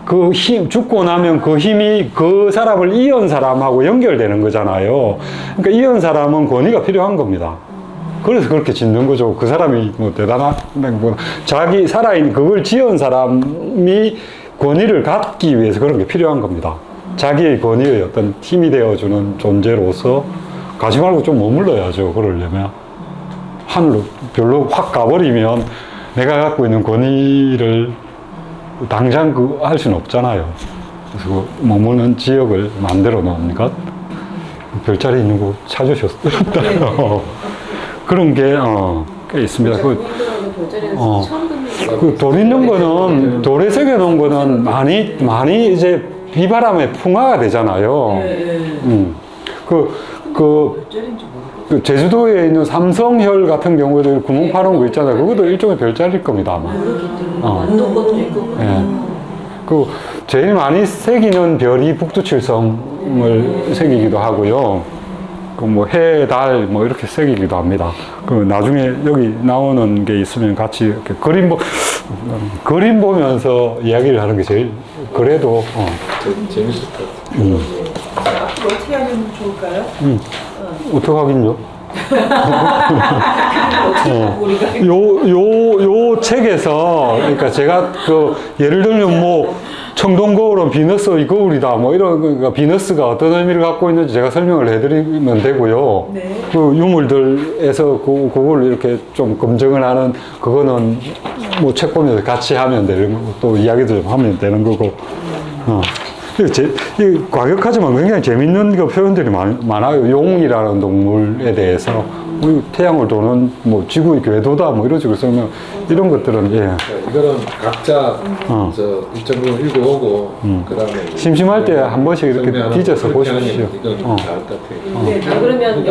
그 힘, 죽고 나면 그 힘이 그 사람을 이은 사람하고 연결되는 거잖아요. 그러니까 이은 사람은 권위가 필요한 겁니다. 그래서 그렇게 짓는 거죠. 그 사람이 뭐 대단한, 뭐 자기 살아있는 그걸 지은 사람이 권위를 갖기 위해서 그런 게 필요한 겁니다. 자기의 권위의 어떤 힘이 되어주는 존재로서 가지 말고 좀 머물러야죠. 그러려면. 하늘로 별로 확 가버리면 내가 갖고 있는 권위를 당장 할 수는 없잖아요. 그래서 그 머무는 지역을 만들어 놓은 것. 별자리 있는 곳 찾으셨어요. 그런 게, 꽤 있습니다. 그 돌 있는 거는, 돌에 새겨 놓은 거는 많이 이제 비바람에 풍화가 되잖아요. 그 제주도에 있는 삼성혈 같은 경우도 구멍 파는 거 있잖아요. 그것도 일종의 별자리일 겁니다, 아마. 예. 그 제일 많이 새기는 별이 북두칠성을 새기기도 하고요. 그 뭐 해, 달 뭐 이렇게 새기기도 합니다. 그 나중에 여기 나오는 게 있으면 같이 이렇게 그림 보면서 이야기를 하는 게 제일 그래도 재밌을 것 같아요. 앞으로 어떻게 하면 좋을까요? 어떻게 하긴요? 우리가 요 책에서, 그러니까 제가 예를 들면 뭐, 청동거울은 비너스의 거울이다, 뭐 이런, 그러니까 비너스가 어떤 의미를 갖고 있는지 제가 설명을 해드리면 되고요. 네. 그 유물들에서 그걸 이렇게 좀 검증을 하는, 그거는 뭐 책 보면서 같이 하면 되는 거고, 또 이야기도 좀 하면 되는 거고. 이 과격하지만 굉장히 재밌는 그 표현들이 많아요. 용이라는 동물에 대해서. 태양을 도는 뭐 지구의 궤도다 뭐 이런 식으로 쓰면 이런 것들은 이거는 각자 일정 부분 읽어보고 그다음에 심심할 때 한 번씩 이렇게 설명하는 뒤져서 그렇게 하는 보십시오. 이건 나을 것 같아요. 그러면